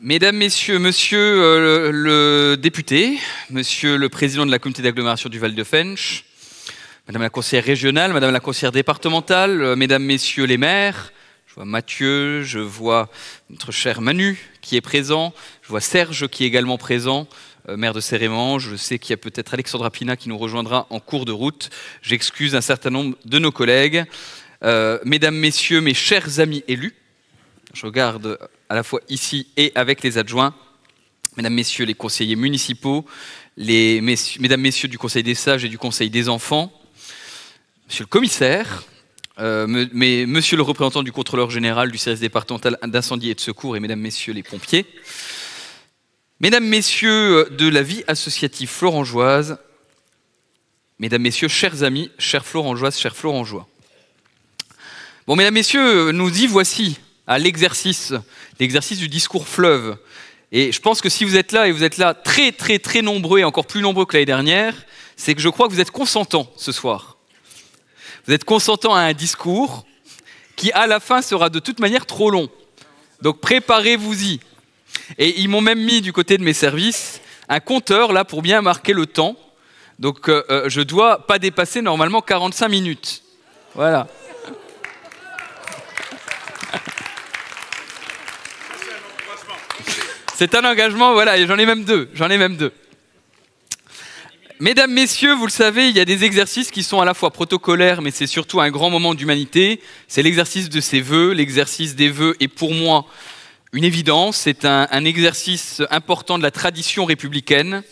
Mesdames, Messieurs, Monsieur le député, Monsieur le président de la communauté d'agglomération du Val de Fensch, Madame la conseillère régionale, Madame la conseillère départementale, Mesdames, Messieurs les maires, je vois Mathieu, je vois notre cher Manu qui est présent, je vois Serge qui est également présent, maire de Cérémans, je sais qu'il y a peut-être Alexandra Pina qui nous rejoindra en cours de route, j'excuse un certain nombre de nos collègues. Mesdames, Messieurs, mes chers amis élus, je regarde à la fois ici et avec les adjoints, Mesdames, Messieurs les conseillers municipaux, Mesdames, Messieurs du Conseil des sages et du Conseil des enfants, Monsieur le commissaire, Monsieur le représentant du contrôleur général du service départemental d'incendie et de secours et Mesdames, Messieurs les pompiers, Mesdames, Messieurs de la vie associative florangeoise, Mesdames, Messieurs, chers amis, chères florangeoises, chers florangeois. Bon, Mesdames, Messieurs, nous y voici à l'exercice du discours fleuve. Et je pense que si vous êtes là, et vous êtes là très, très, très nombreux, et encore plus nombreux que l'année dernière, c'est que je crois que vous êtes consentants ce soir. Vous êtes consentants à un discours qui, à la fin, sera de toute manière trop long. Donc préparez-vous-y. Et ils m'ont même mis du côté de mes services un compteur là pour bien marquer le temps. Donc je dois pas dépasser normalement 45 minutes. Voilà. C'est un engagement, voilà, et j'en ai même deux. Mesdames, Messieurs, vous le savez, il y a des exercices qui sont à la fois protocolaires, mais c'est surtout un grand moment d'humanité. C'est l'exercice de ces vœux. L'exercice des vœux est pour moi une évidence. C'est un exercice important de la tradition républicaine.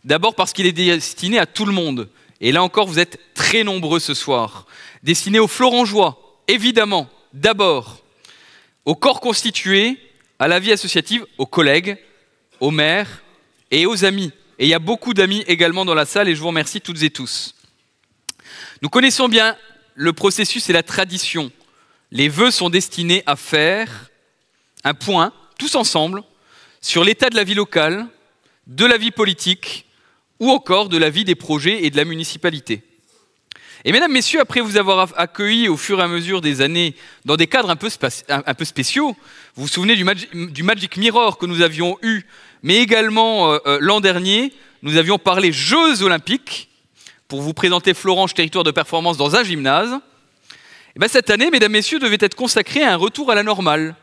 D'abord parce qu'il est destiné à tout le monde. Et là encore, vous êtes très nombreux ce soir. Destiné aux florangeois, évidemment, d'abord, au corps constitué, à la vie associative, aux collègues, aux maires et aux amis. Et il y a beaucoup d'amis également dans la salle et je vous remercie toutes et tous. Nous connaissons bien le processus et la tradition. Les vœux sont destinés à faire un point, tous ensemble, sur l'état de la vie locale, de la vie politique ou encore de la vie des projets et de la municipalité. Et mesdames, messieurs, après vous avoir accueillis au fur et à mesure des années dans des cadres un peu spéciaux, vous vous souvenez du Magic Mirror que nous avions eu, mais également l'an dernier, nous avions parlé Jeux Olympiques pour vous présenter Florange, territoire de performance dans un gymnase. Et bien cette année, mesdames, messieurs, devait être consacrée à un retour à la normale.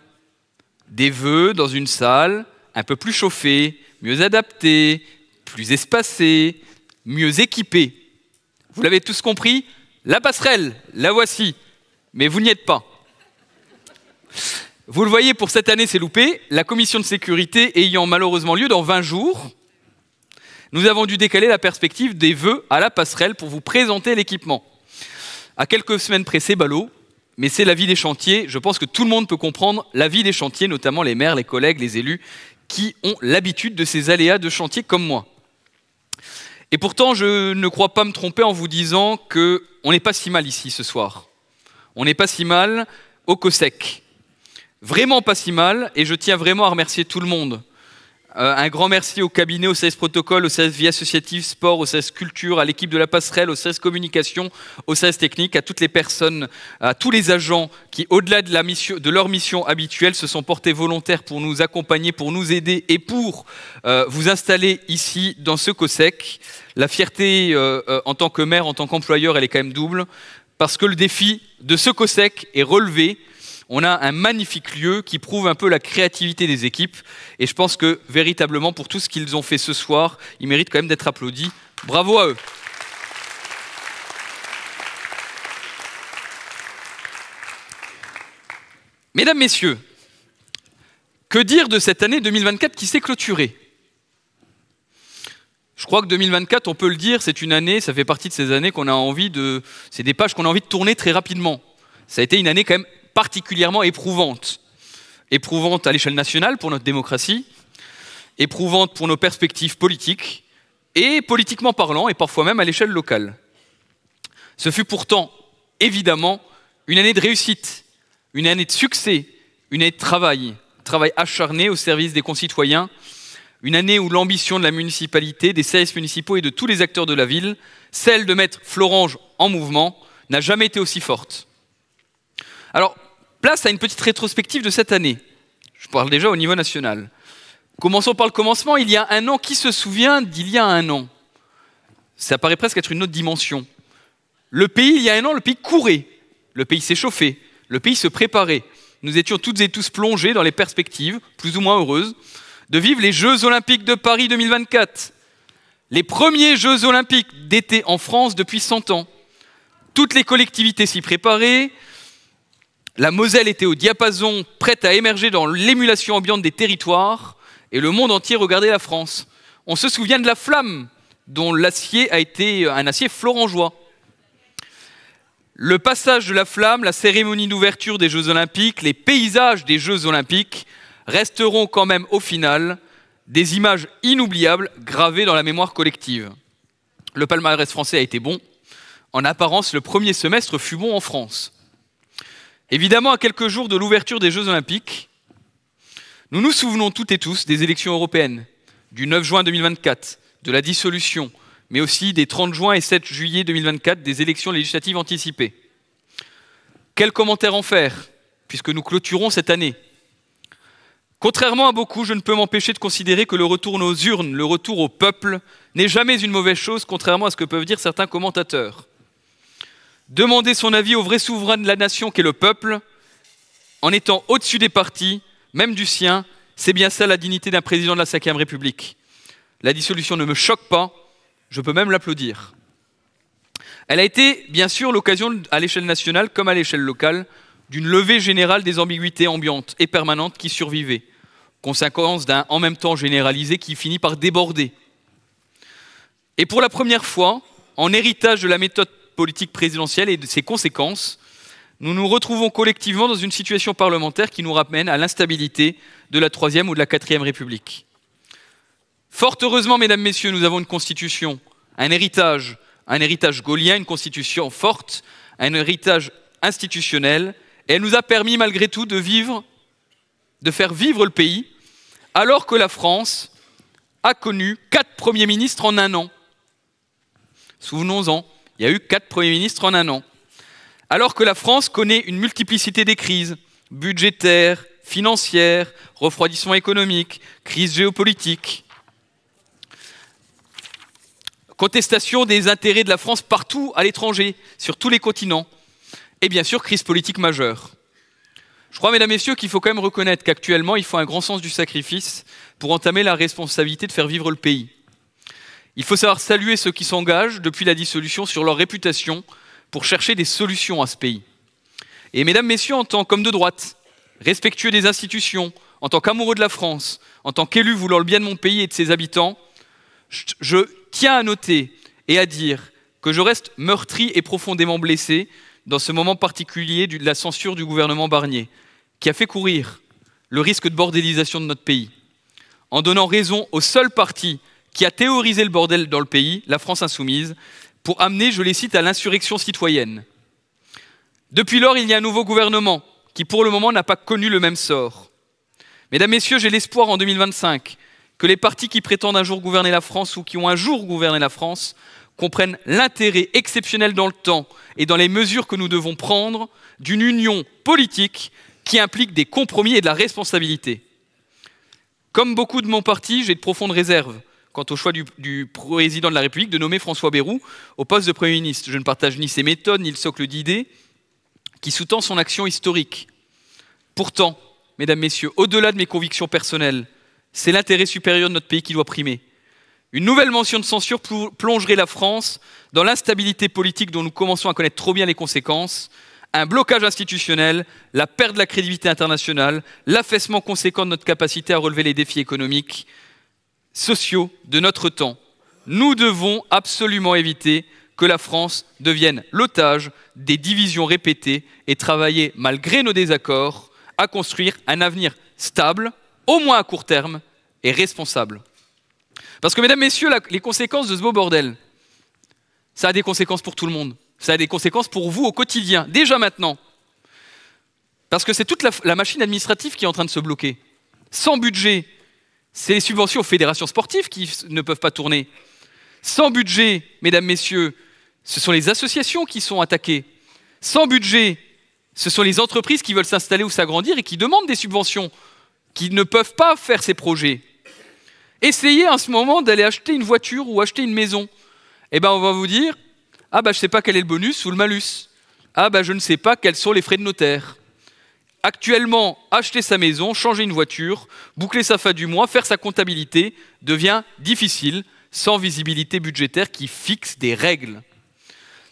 Des vœux dans une salle un peu plus chauffée, mieux adaptée, plus espacée, mieux équipée. Vous l'avez tous compris, la passerelle, la voici, mais vous n'y êtes pas. Vous le voyez, pour cette année, c'est loupé. La commission de sécurité ayant malheureusement lieu dans 20 jours, nous avons dû décaler la perspective des vœux à la passerelle pour vous présenter l'équipement. À quelques semaines près, c'est ballot, mais c'est la vie des chantiers. Je pense que tout le monde peut comprendre la vie des chantiers, notamment les maires, les collègues, les élus, qui ont l'habitude de ces aléas de chantier comme moi. Et pourtant, je ne crois pas me tromper en vous disant qu'on n'est pas si mal ici ce soir. On n'est pas si mal au COSEC. Vraiment pas si mal, et je tiens vraiment à remercier tout le monde. Un grand merci au cabinet, au service protocole, au service vie associative, sport, au service culture, à l'équipe de la passerelle, au service communication, au service technique, à toutes les personnes, à tous les agents qui, au-delà de leur mission habituelle, se sont portés volontaires pour nous accompagner, pour nous aider et pour vous installer ici dans ce COSEC. La fierté en tant que maire, en tant qu'employeur, elle est quand même double, parce que le défi de ce COSEC est relevé. On a un magnifique lieu qui prouve un peu la créativité des équipes. Et je pense que, véritablement, pour tout ce qu'ils ont fait ce soir, ils méritent quand même d'être applaudis. Bravo à eux. Mesdames, Messieurs, que dire de cette année 2024 qui s'est clôturée ? Je crois que 2024, on peut le dire, c'est une année, ça fait partie de ces années qu'on a envie de... C'est des pages qu'on a envie de tourner très rapidement. Ça a été une année quand même particulièrement éprouvante. Éprouvante à l'échelle nationale pour notre démocratie, éprouvante pour nos perspectives politiques, et politiquement parlant, et parfois même à l'échelle locale. Ce fut pourtant, évidemment, une année de réussite, une année de succès, une année de travail acharné au service des concitoyens, une année où l'ambition de la municipalité, des services municipaux et de tous les acteurs de la ville, celle de mettre Florange en mouvement, n'a jamais été aussi forte. Alors, place à une petite rétrospective de cette année. Je parle déjà au niveau national. Commençons par le commencement. Il y a un an, qui se souvient d'il y a un an? Ça paraît presque être une autre dimension. Le pays, il y a un an, le pays courait. Le pays s'échauffait. Le pays se préparait. Nous étions toutes et tous plongés dans les perspectives, plus ou moins heureuses, de vivre les Jeux Olympiques de Paris 2024. Les premiers Jeux Olympiques d'été en France depuis 100 ans. Toutes les collectivités s'y préparaient. La Moselle était au diapason, prête à émerger dans l'émulation ambiante des territoires. Et le monde entier regardait la France. On se souvient de la flamme, dont l'acier a été un acier florangeois. Le passage de la flamme, la cérémonie d'ouverture des Jeux Olympiques, les paysages des Jeux Olympiques resteront quand même au final des images inoubliables gravées dans la mémoire collective. Le palmarès français a été bon. En apparence, le premier semestre fut bon en France. Évidemment, à quelques jours de l'ouverture des Jeux Olympiques, nous nous souvenons toutes et tous des élections européennes, du 9 juin 2024, de la dissolution, mais aussi des 30 juin et 7 juillet 2024, des élections législatives anticipées. Quel commentaire en faire, puisque nous clôturons cette année? Contrairement à beaucoup, je ne peux m'empêcher de considérer que le retour aux urnes, le retour au peuple, n'est jamais une mauvaise chose, contrairement à ce que peuvent dire certains commentateurs. Demander son avis au vrai souverain de la nation qu'est le peuple, en étant au-dessus des partis, même du sien, c'est bien ça la dignité d'un président de la Ve République. La dissolution ne me choque pas, je peux même l'applaudir. Elle a été, bien sûr, l'occasion, à l'échelle nationale comme à l'échelle locale, d'une levée générale des ambiguïtés ambiantes et permanentes qui survivaient, conséquence d'un en même temps généralisé qui finit par déborder. Et pour la première fois, en héritage de la méthode politique présidentielle et de ses conséquences, nous nous retrouvons collectivement dans une situation parlementaire qui nous ramène à l'instabilité de la Troisième ou de la Quatrième République. Fort heureusement, mesdames, messieurs, nous avons une constitution, un héritage gaullien, une constitution forte, un héritage institutionnel, et elle nous a permis malgré tout de faire vivre le pays, alors que la France a connu 4 premiers ministres en un an. Souvenons-en, il y a eu 4 premiers ministres en un an. Alors que la France connaît une multiplicité des crises, budgétaires, financières, refroidissement économique, crise géopolitique, contestation des intérêts de la France partout à l'étranger, sur tous les continents, et bien sûr, crise politique majeure. Je crois, mesdames, messieurs, qu'il faut quand même reconnaître qu'actuellement, il faut un grand sens du sacrifice pour entamer la responsabilité de faire vivre le pays. Il faut savoir saluer ceux qui s'engagent depuis la dissolution sur leur réputation pour chercher des solutions à ce pays. Et mesdames, messieurs, en tant qu'hommes de droite, respectueux des institutions, en tant qu'amoureux de la France, en tant qu'élu voulant le bien de mon pays et de ses habitants, je tiens à noter et à dire que je reste meurtri et profondément blessé dans ce moment particulier de la censure du gouvernement Barnier, qui a fait courir le risque de bordélisation de notre pays, en donnant raison au seul parti qui a théorisé le bordel dans le pays, la France insoumise, pour amener, je les cite, à l'insurrection citoyenne. Depuis lors, il y a un nouveau gouvernement qui, pour le moment, n'a pas connu le même sort. Mesdames, messieurs, j'ai l'espoir en 2025 que les partis qui prétendent un jour gouverner la France ou qui ont un jour gouverné la France comprennent l'intérêt exceptionnel dans le temps et dans les mesures que nous devons prendre d'une union politique qui implique des compromis et de la responsabilité. Comme beaucoup de mon parti, j'ai de profondes réserves quant au choix du président de la République de nommer François Bayrou au poste de Premier ministre. Je ne partage ni ses méthodes, ni le socle d'idées qui sous-tend son action historique. Pourtant, mesdames, messieurs, au-delà de mes convictions personnelles, c'est l'intérêt supérieur de notre pays qui doit primer. Une nouvelle mention de censure plongerait la France dans l'instabilité politique dont nous commençons à connaître trop bien les conséquences, un blocage institutionnel, la perte de la crédibilité internationale, l'affaissement conséquent de notre capacité à relever les défis économiques, sociaux de notre temps. Nous devons absolument éviter que la France devienne l'otage des divisions répétées et travailler, malgré nos désaccords, à construire un avenir stable, au moins à court terme, et responsable. Parce que, mesdames, messieurs, les conséquences de ce beau bordel, ça a des conséquences pour tout le monde. Ça a des conséquences pour vous au quotidien, déjà maintenant. Parce que c'est toute la machine administrative qui est en train de se bloquer. Sans budget, c'est les subventions aux fédérations sportives qui ne peuvent pas tourner. Sans budget, mesdames, messieurs, ce sont les associations qui sont attaquées. Sans budget, ce sont les entreprises qui veulent s'installer ou s'agrandir et qui demandent des subventions, qui ne peuvent pas faire ces projets. Essayez en ce moment d'aller acheter une voiture ou acheter une maison. Eh bien, on va vous dire, ah ben je ne sais pas quel est le bonus ou le malus. Ah ben je ne sais pas quels sont les frais de notaire. Actuellement, acheter sa maison, changer une voiture, boucler sa fin du mois, faire sa comptabilité devient difficile sans visibilité budgétaire qui fixe des règles.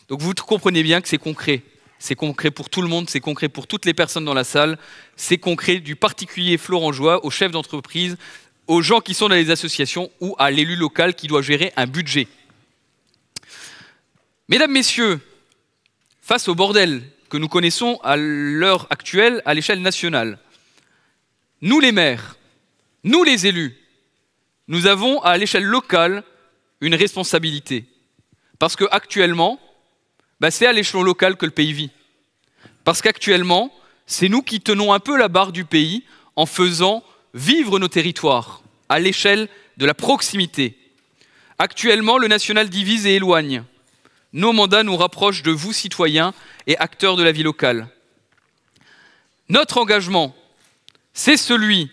Donc vous comprenez bien que c'est concret. C'est concret pour tout le monde, c'est concret pour toutes les personnes dans la salle, c'est concret du particulier florangeois au chef d'entreprise, aux gens qui sont dans les associations ou à l'élu local qui doit gérer un budget. Mesdames, Messieurs, face au bordel que nous connaissons à l'heure actuelle à l'échelle nationale, nous les maires, nous les élus, nous avons à l'échelle locale une responsabilité. Parce qu'actuellement, c'est à l'échelon local que le pays vit. Parce qu'actuellement, c'est nous qui tenons un peu la barre du pays en faisant vivre nos territoires à l'échelle de la proximité. Actuellement, le national divise et éloigne. Nos mandats nous rapprochent de vous, citoyens et acteurs de la vie locale. Notre engagement, c'est celui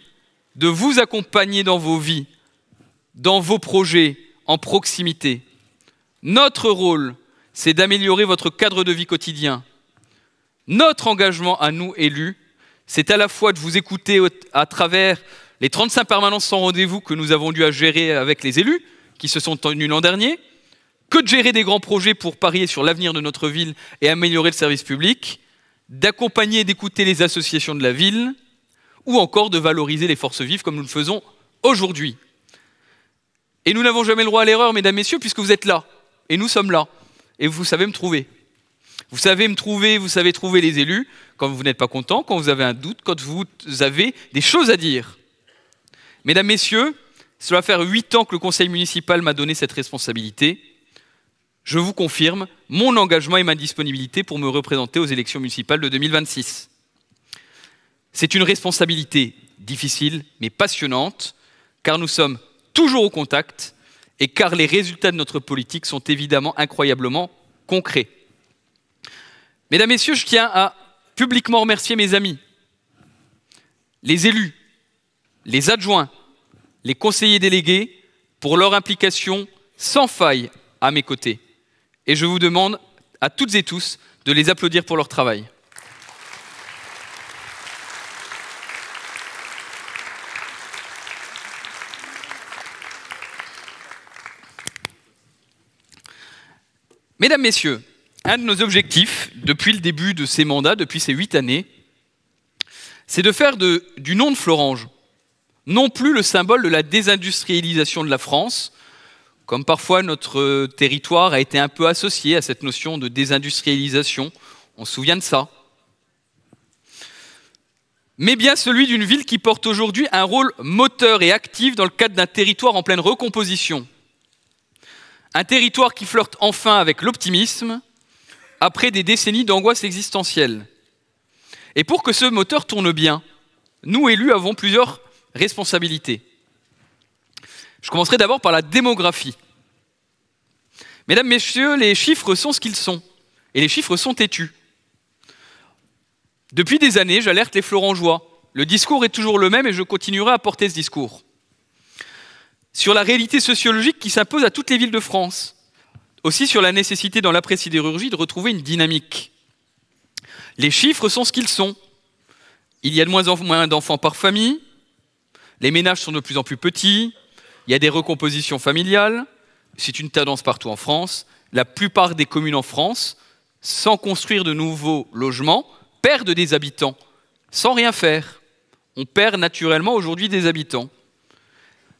de vous accompagner dans vos vies, dans vos projets, en proximité. Notre rôle, c'est d'améliorer votre cadre de vie quotidien. Notre engagement à nous, élus, c'est à la fois de vous écouter à travers les 35 permanences sans rendez-vous que nous avons dû à gérer avec les élus, qui se sont tenus l'an dernier, que de gérer des grands projets pour parier sur l'avenir de notre ville et améliorer le service public, d'accompagner et d'écouter les associations de la ville, ou encore de valoriser les forces vives comme nous le faisons aujourd'hui. Et nous n'avons jamais le droit à l'erreur, mesdames, messieurs, puisque vous êtes là, et nous sommes là, et vous savez me trouver. Vous savez me trouver, vous savez trouver les élus, quand vous n'êtes pas content, quand vous avez un doute, quand vous avez des choses à dire. Mesdames, messieurs, cela va faire 8 ans que le conseil municipal m'a donné cette responsabilité. Je vous confirme mon engagement et ma disponibilité pour me représenter aux élections municipales de 2026. C'est une responsabilité difficile, mais passionnante, car nous sommes toujours au contact et car les résultats de notre politique sont évidemment incroyablement concrets. Mesdames, Messieurs, je tiens à publiquement remercier mes amis, les élus, les adjoints, les conseillers délégués pour leur implication sans faille à mes côtés. Et je vous demande à toutes et tous de les applaudir pour leur travail. Mesdames, Messieurs, un de nos objectifs depuis le début de ces mandats, depuis ces 8 années, c'est de faire du nom de Florange non plus le symbole de la désindustrialisation de la France, comme parfois notre territoire a été un peu associé à cette notion de désindustrialisation, on se souvient de ça, mais bien celui d'une ville qui porte aujourd'hui un rôle moteur et actif dans le cadre d'un territoire en pleine recomposition. Un territoire qui flirte enfin avec l'optimisme, après des décennies d'angoisse existentielle. Et pour que ce moteur tourne bien, nous élus avons plusieurs responsabilités. Je commencerai d'abord par la démographie. Mesdames, Messieurs, les chiffres sont ce qu'ils sont, et les chiffres sont têtus. Depuis des années, j'alerte les Florangeois. Le discours est toujours le même et je continuerai à porter ce discours. Sur la réalité sociologique qui s'impose à toutes les villes de France. Aussi sur la nécessité dans l'après-sidérurgie de retrouver une dynamique. Les chiffres sont ce qu'ils sont. Il y a de moins en moins d'enfants par famille, les ménages sont de plus en plus petits, il y a des recompositions familiales, c'est une tendance partout en France. La plupart des communes en France, sans construire de nouveaux logements, perdent des habitants, sans rien faire. On perd naturellement aujourd'hui des habitants.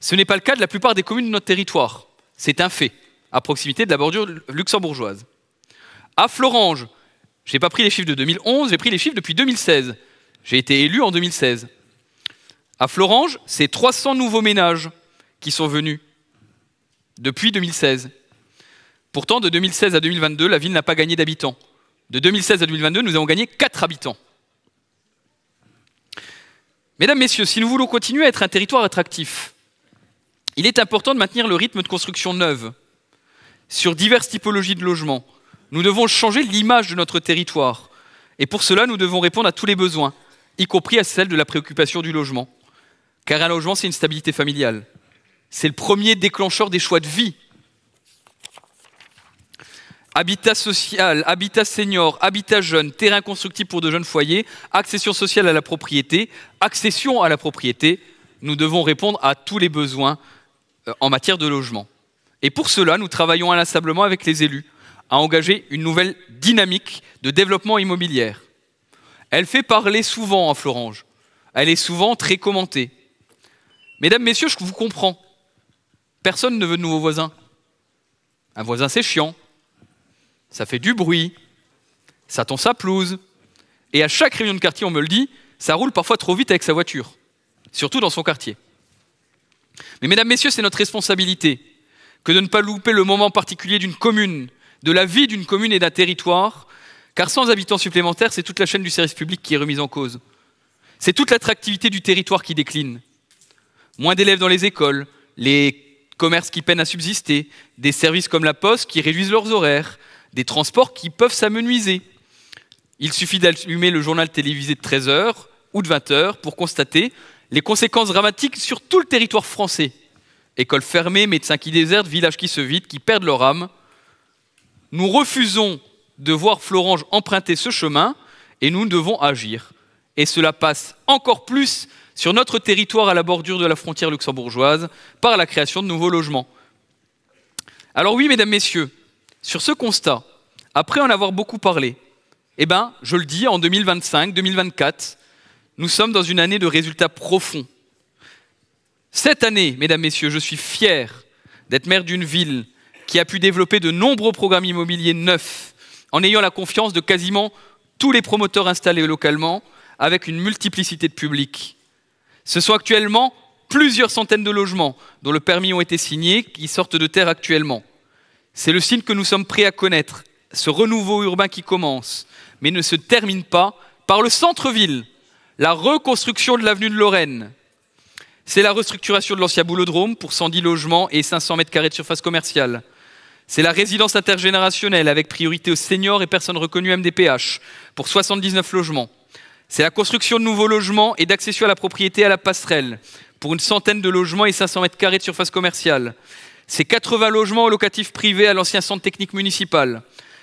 Ce n'est pas le cas de la plupart des communes de notre territoire. C'est un fait, à proximité de la bordure luxembourgeoise. À Florange, je n'ai pas pris les chiffres de 2011, j'ai pris les chiffres depuis 2016. J'ai été élu en 2016. À Florange, c'est 300 nouveaux ménages qui sont venus depuis 2016. Pourtant, de 2016 à 2022, la ville n'a pas gagné d'habitants. De 2016 à 2022, nous avons gagné 4 habitants. Mesdames, Messieurs, si nous voulons continuer à être un territoire attractif, il est important de maintenir le rythme de construction neuve. Sur diverses typologies de logements, nous devons changer l'image de notre territoire. Et pour cela, nous devons répondre à tous les besoins, y compris à celle de la préoccupation du logement. Car un logement, c'est une stabilité familiale. C'est le premier déclencheur des choix de vie. Habitat social, habitat senior, habitat jeune, terrain constructible pour de jeunes foyers, accession sociale à la propriété, accession à la propriété. Nous devons répondre à tous les besoins en matière de logement. Et pour cela, nous travaillons inlassablement avec les élus à engager une nouvelle dynamique de développement immobilier. Elle fait parler souvent en Florange. Elle est souvent très commentée. Mesdames, messieurs, je vous comprends. Personne ne veut de nouveaux voisins. Un voisin, c'est chiant. Ça fait du bruit. Ça tond sa pelouse. Et à chaque réunion de quartier, on me le dit, ça roule parfois trop vite avec sa voiture. Surtout dans son quartier. Mais mesdames, messieurs, c'est notre responsabilité que de ne pas louper le moment particulier d'une commune, de la vie d'une commune et d'un territoire, car sans habitants supplémentaires, c'est toute la chaîne du service public qui est remise en cause. C'est toute l'attractivité du territoire qui décline. Moins d'élèves dans les écoles, les commerces qui peinent à subsister, des services comme la Poste qui réduisent leurs horaires, des transports qui peuvent s'amenuiser. Il suffit d'allumer le journal télévisé de 13h ou de 20h pour constater les conséquences dramatiques sur tout le territoire français. Écoles fermées, médecins qui désertent, villages qui se vident, qui perdent leur âme. Nous refusons de voir Florange emprunter ce chemin et nous devons agir. Et cela passe encore plus sur notre territoire à la bordure de la frontière luxembourgeoise par la création de nouveaux logements. Alors oui, mesdames, messieurs, sur ce constat, après en avoir beaucoup parlé, je le dis, en 2025-2024, nous sommes dans une année de résultats profonds. Cette année, mesdames, messieurs, je suis fier d'être maire d'une ville qui a pu développer de nombreux programmes immobiliers neufs en ayant la confiance de quasiment tous les promoteurs installés localement avec une multiplicité de publics. Ce sont actuellement plusieurs centaines de logements dont le permis ont été signés qui sortent de terre actuellement. C'est le signe que nous sommes prêts à connaître ce renouveau urbain qui commence, mais ne se termine pas par le centre-ville, la reconstruction de l'avenue de Lorraine. C'est la restructuration de l'ancien boulodrome pour 110 logements et 500 mètres carrés de surface commerciale. C'est la résidence intergénérationnelle avec priorité aux seniors et personnes reconnues MDPH pour 79 logements. C'est la construction de nouveaux logements et d'accession à la propriété à la passerelle pour une centaine de logements et 500 mètres carrés de surface commerciale. C'est 80 logements locatifs privés à l'ancien centre technique municipal.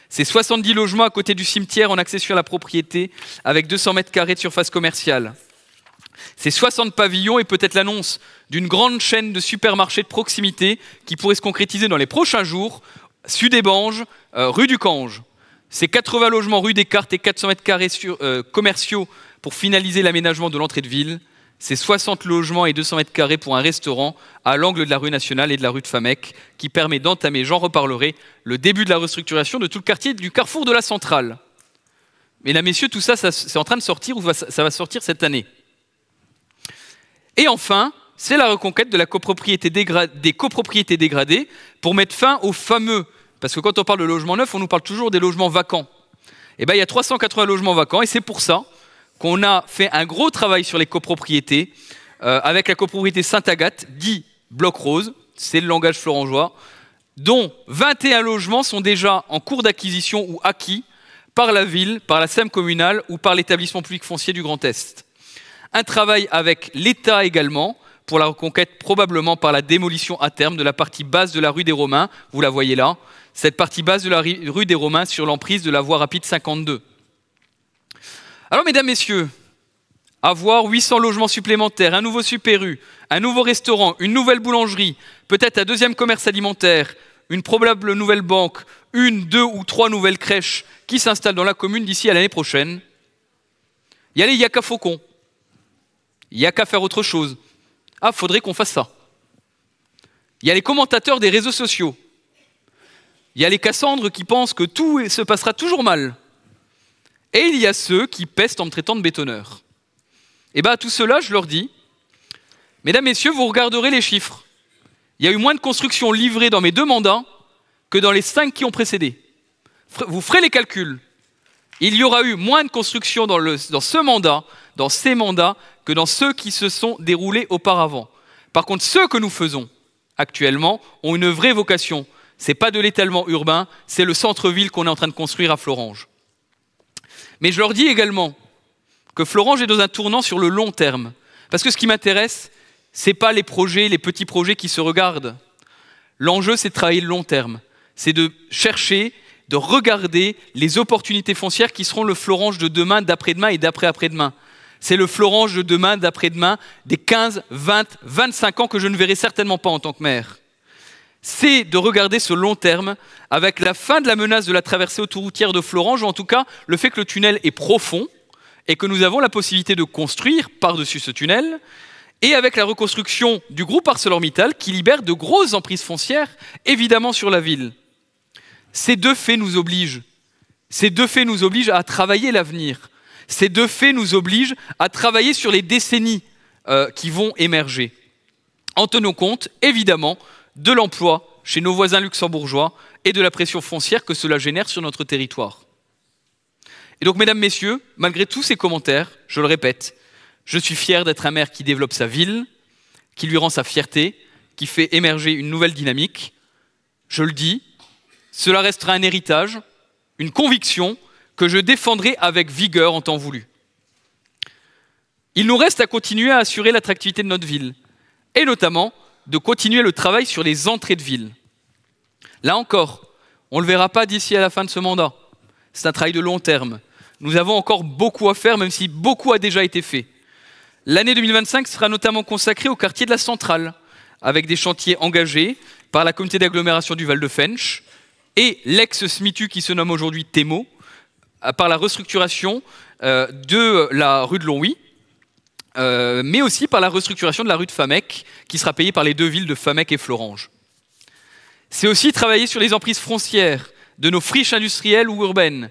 C'est 70 logements à côté du cimetière en accession à la propriété avec 200 mètres carrés de surface commerciale. C'est 60 pavillons et peut-être l'annonce d'une grande chaîne de supermarchés de proximité qui pourrait se concrétiser dans les prochains jours, Sud-Ébange, rue du Cange. C'est 80 logements rue Descartes et 400 mètres carrés commerciaux pour finaliser l'aménagement de l'entrée de ville. C'est 60 logements et 200 mètres carrés pour un restaurant à l'angle de la rue Nationale et de la rue de Famec qui permet d'entamer, j'en reparlerai, le début de la restructuration de tout le quartier du carrefour de la Centrale. Mesdames, messieurs, tout ça, c'est en train de sortir ou ça va sortir cette année. Et enfin, c'est la reconquête de la copropriété des copropriétés dégradées pour mettre fin aux fameux, parce que quand on parle de logements neufs, on nous parle toujours des logements vacants. Il y a 380 logements vacants et c'est pour ça qu'on a fait un gros travail sur les copropriétés avec la copropriété Sainte-Agathe, dit Bloc Rose, c'est le langage florangeois, dont 21 logements sont déjà en cours d'acquisition ou acquis par la ville, par la SEM communale ou par l'établissement public foncier du Grand Est. Un travail avec l'État également, pour la reconquête probablement par la démolition à terme de la partie basse de la rue des Romains, vous la voyez là, cette partie basse de la rue des Romains sur l'emprise de la voie rapide 52. Alors mesdames, messieurs, avoir 800 logements supplémentaires, un nouveau Super U, un nouveau restaurant, une nouvelle boulangerie, peut-être un deuxième commerce alimentaire, une probable nouvelle banque, une, 2 ou 3 nouvelles crèches qui s'installent dans la commune d'ici à l'année prochaine, il n'y a qu'à Faucon. Il n'y a qu'à faire autre chose. Ah, faudrait qu'on fasse ça. Il y a les commentateurs des réseaux sociaux. Il y a les Cassandres qui pensent que tout se passera toujours mal. Et il y a ceux qui pestent en me traitant de bétonneur. Et à tout cela, je leur dis, mesdames, messieurs, vous regarderez les chiffres. Il y a eu moins de constructions livrées dans mes 2 mandats que dans les 5 qui ont précédé. Vous ferez les calculs. Il y aura eu moins de constructions dans ce mandat, dans ces mandats, que dans ceux qui se sont déroulés auparavant. Par contre, ceux que nous faisons actuellement ont une vraie vocation. Ce n'est pas de l'étalement urbain, c'est le centre-ville qu'on est en train de construire à Florange. Mais je leur dis également que Florange est dans un tournant sur le long terme. Parce que ce qui m'intéresse, Ce n'est pas les petits projets qui se regardent. L'enjeu, c'est de travailler le long terme. C'est de chercher, de regarder les opportunités foncières qui seront le Florange de demain, d'après-demain et d'après-après-demain. C'est le Florange de demain, d'après-demain, des 15, 20, 25 ans que je ne verrai certainement pas en tant que maire. C'est de regarder ce long terme avec la fin de la menace de la traversée autoroutière de Florange, ou en tout cas le fait que le tunnel est profond et que nous avons la possibilité de construire par-dessus ce tunnel, et avec la reconstruction du groupe ArcelorMittal qui libère de grosses emprises foncières, évidemment sur la ville. Ces deux faits nous obligent. Ces deux faits nous obligent à travailler l'avenir. Ces deux faits nous obligent à travailler sur les décennies qui vont émerger. En tenant compte, évidemment, de l'emploi chez nos voisins luxembourgeois et de la pression foncière que cela génère sur notre territoire. Et donc, mesdames, messieurs, malgré tous ces commentaires, je le répète, je suis fier d'être un maire qui développe sa ville, qui lui rend sa fierté, qui fait émerger une nouvelle dynamique. Je le dis, cela restera un héritage, une conviction que je défendrai avec vigueur en temps voulu. Il nous reste à continuer à assurer l'attractivité de notre ville, et notamment de continuer le travail sur les entrées de ville. Là encore, on ne le verra pas d'ici à la fin de ce mandat. C'est un travail de long terme. Nous avons encore beaucoup à faire, même si beaucoup a déjà été fait. L'année 2025 sera notamment consacrée au quartier de la Centrale, avec des chantiers engagés par la communauté d'agglomération du Val de Fensch et l'ex-SMITU qui se nomme aujourd'hui TEMO, par la restructuration de la rue de Longwy, mais aussi par la restructuration de la rue de Famec, qui sera payée par les deux villes de Famec et Florange. C'est aussi travailler sur les emprises foncières de nos friches industrielles ou urbaines.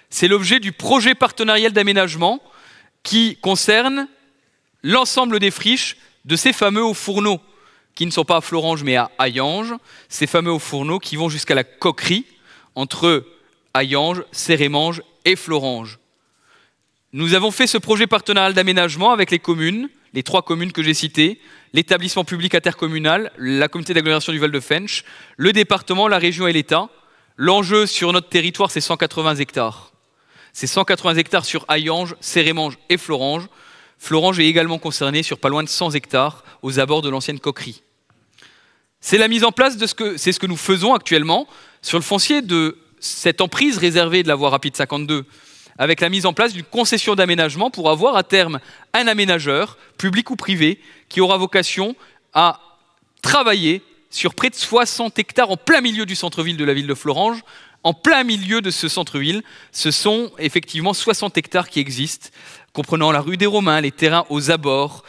C'est l'objet du projet partenarial d'aménagement qui concerne l'ensemble des friches de ces fameux hauts fourneaux, qui ne sont pas à Florange mais à Hayange, ces fameux hauts fourneaux qui vont jusqu'à la coquerie entre Hayange, Cérémange et Florange. Nous avons fait ce projet partenarial d'aménagement avec les communes, les 3 communes que j'ai citées, l'établissement public intercommunal, la communauté d'agglomération du Val de Fensch, le département, la région et l'État. L'enjeu sur notre territoire, c'est 180 hectares. C'est 180 hectares sur Hayange, Cérémange et Florange. Florange est également concerné sur pas loin de 100 hectares aux abords de l'ancienne coquerie. C'est la mise en place de ce que nous faisons actuellement sur le foncier de cette emprise réservée de la voie rapide 52, avec la mise en place d'une concession d'aménagement pour avoir à terme un aménageur, public ou privé, qui aura vocation à travailler sur près de 60 hectares en plein milieu du centre-ville de la ville de Florange. En plein milieu de ce centre-ville, ce sont effectivement 60 hectares qui existent, comprenant la rue des Romains, les terrains aux abords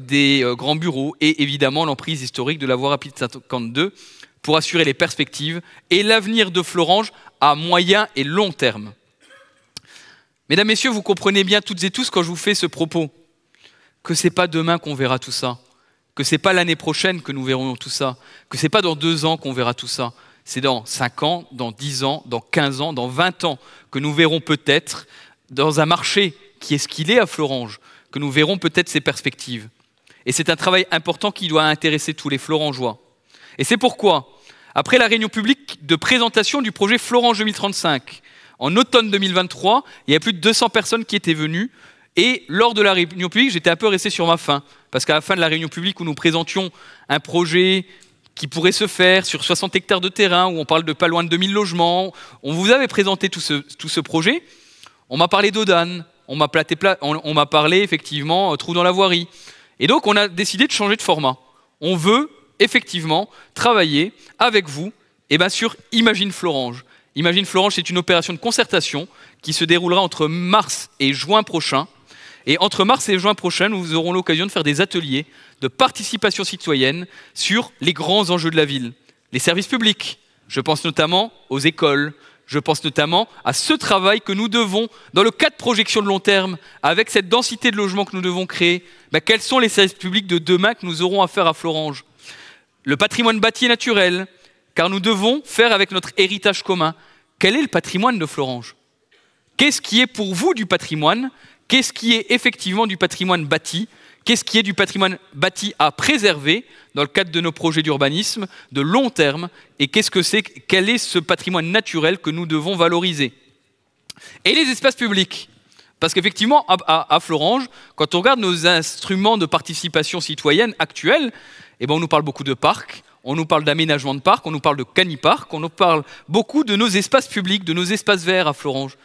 des grands bureaux et évidemment l'emprise historique de la voie rapide 52 pour assurer les perspectives et l'avenir de Florange à moyen et long terme. Mesdames, Messieurs, vous comprenez bien toutes et tous quand je vous fais ce propos que ce n'est pas demain qu'on verra tout ça, que ce n'est pas l'année prochaine que nous verrons tout ça, que ce n'est pas dans 2 ans qu'on verra tout ça. C'est dans 5 ans, dans 10 ans, dans 15 ans, dans 20 ans que nous verrons peut-être, dans un marché qui est ce qu'il est à Florange, que nous verrons peut-être ces perspectives. Et c'est un travail important qui doit intéresser tous les Florangeois. Et c'est pourquoi, après la réunion publique de présentation du projet Florange 2035, en automne 2023, il y a plus de 200 personnes qui étaient venues. Et lors de la réunion publique, j'étais un peu resté sur ma faim. Parce qu'à la fin de la réunion publique où nous présentions un projet qui pourrait se faire sur 60 hectares de terrain, où on parle de pas loin de 2000 logements, on vous avait présenté tout ce projet. On m'a parlé d'Odane, on m'a parlé effectivement trou dans la voirie. Et donc on a décidé de changer de format. On veut effectivement travailler avec vous sur Imagine Florange. Imagine Florange, c'est une opération de concertation qui se déroulera entre mars et juin prochain. Et entre mars et juin prochain, nous aurons l'occasion de faire des ateliers de participation citoyenne sur les grands enjeux de la ville. Les services publics, je pense notamment aux écoles, je pense notamment à ce travail que nous devons, dans le cadre de projection de long terme, avec cette densité de logements que nous devons créer, quels sont les services publics de demain que nous aurons à faire à Florange? Le patrimoine bâti et naturel, car nous devons faire avec notre héritage commun. Quel est le patrimoine de Florange? Qu'est-ce qui est pour vous du patrimoine? Qu'est-ce qui est effectivement du patrimoine bâti? Qu'est-ce qui est du patrimoine bâti à préserver dans le cadre de nos projets d'urbanisme de long terme? Et quel est ce patrimoine naturel que nous devons valoriser? Et les espaces publics? Parce qu'effectivement, à Florange, quand on regarde nos instruments de participation citoyenne actuels, eh ben on nous parle beaucoup de parcs, on nous parle d'aménagement de parcs, on nous parle de caniparks, on nous parle beaucoup de nos espaces publics, de nos espaces verts à Florange.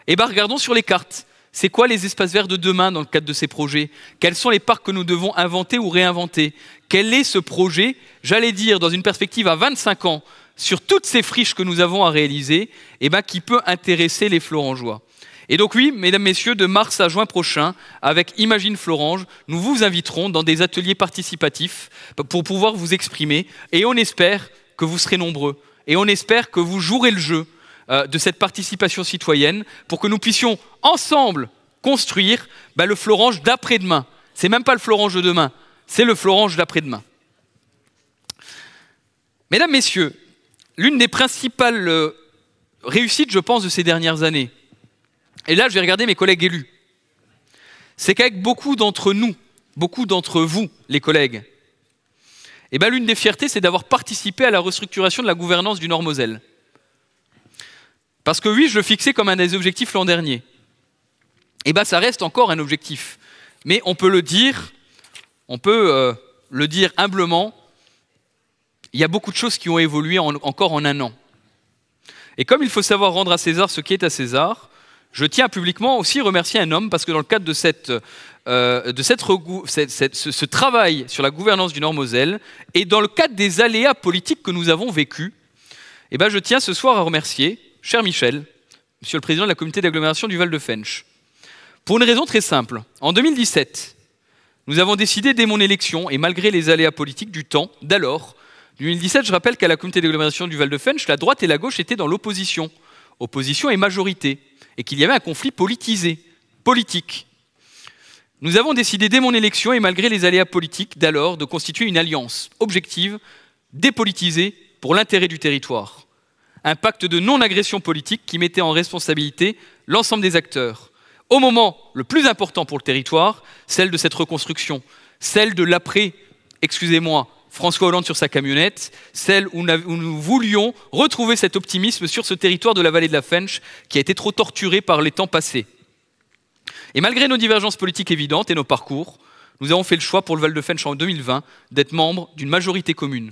Eh bien, regardons sur les cartes. C'est quoi les espaces verts de demain dans le cadre de ces projets? Quels sont les parcs que nous devons inventer ou réinventer? Quel est ce projet, j'allais dire, dans une perspective à 25 ans, sur toutes ces friches que nous avons à réaliser, eh ben, qui peut intéresser les Florangeois? Et donc oui, mesdames, messieurs, de mars à juin prochain, avec Imagine Florange, nous vous inviterons dans des ateliers participatifs pour pouvoir vous exprimer. Et on espère que vous serez nombreux. Et on espère que vous jouerez le jeu de cette participation citoyenne pour que nous puissions ensemble construire le Florange d'après-demain. C'est même pas le Florange de demain, c'est le Florange d'après-demain. Mesdames, messieurs, l'une des principales réussites, je pense, de ces dernières années, et là, je vais regarder mes collègues élus. C'est qu'avec beaucoup d'entre nous, beaucoup d'entre vous, les collègues, eh ben, l'une des fiertés, c'est d'avoir participé à la restructuration de la gouvernance du Nord-Moselle. Parce que oui, je le fixais comme un des objectifs l'an dernier. Eh ben, ça reste encore un objectif. Mais on peut le dire humblement, il y a beaucoup de choses qui ont évolué encore en un an. Et comme il faut savoir rendre à César ce qui est à César, je tiens publiquement aussi à remercier un homme parce que dans le cadre de ce travail sur la gouvernance du Nord-Moselle et dans le cadre des aléas politiques que nous avons vécus, eh ben je tiens ce soir à remercier, cher Michel, monsieur le président de la communauté d'agglomération du Val-de-Fensch, pour une raison très simple. En 2017, nous avons décidé dès mon élection, et malgré les aléas politiques du temps d'alors, en 2017, je rappelle qu'à la communauté d'agglomération du Val-de-Fensch, la droite et la gauche étaient dans l'opposition, opposition et majorité, et qu'il y avait un conflit politique. Nous avons décidé dès mon élection, et malgré les aléas politiques d'alors, de constituer une alliance objective, dépolitisée, pour l'intérêt du territoire. Un pacte de non-agression politique qui mettait en responsabilité l'ensemble des acteurs. Au moment le plus important pour le territoire, celle de cette reconstruction, celle de l'après, François Hollande sur sa camionnette, celle où nous voulions retrouver cet optimisme sur ce territoire de la vallée de la Fensch qui a été trop torturé par les temps passés. Et malgré nos divergences politiques évidentes et nos parcours, nous avons fait le choix pour le Val-de-Fensch en 2020 d'être membre d'une majorité commune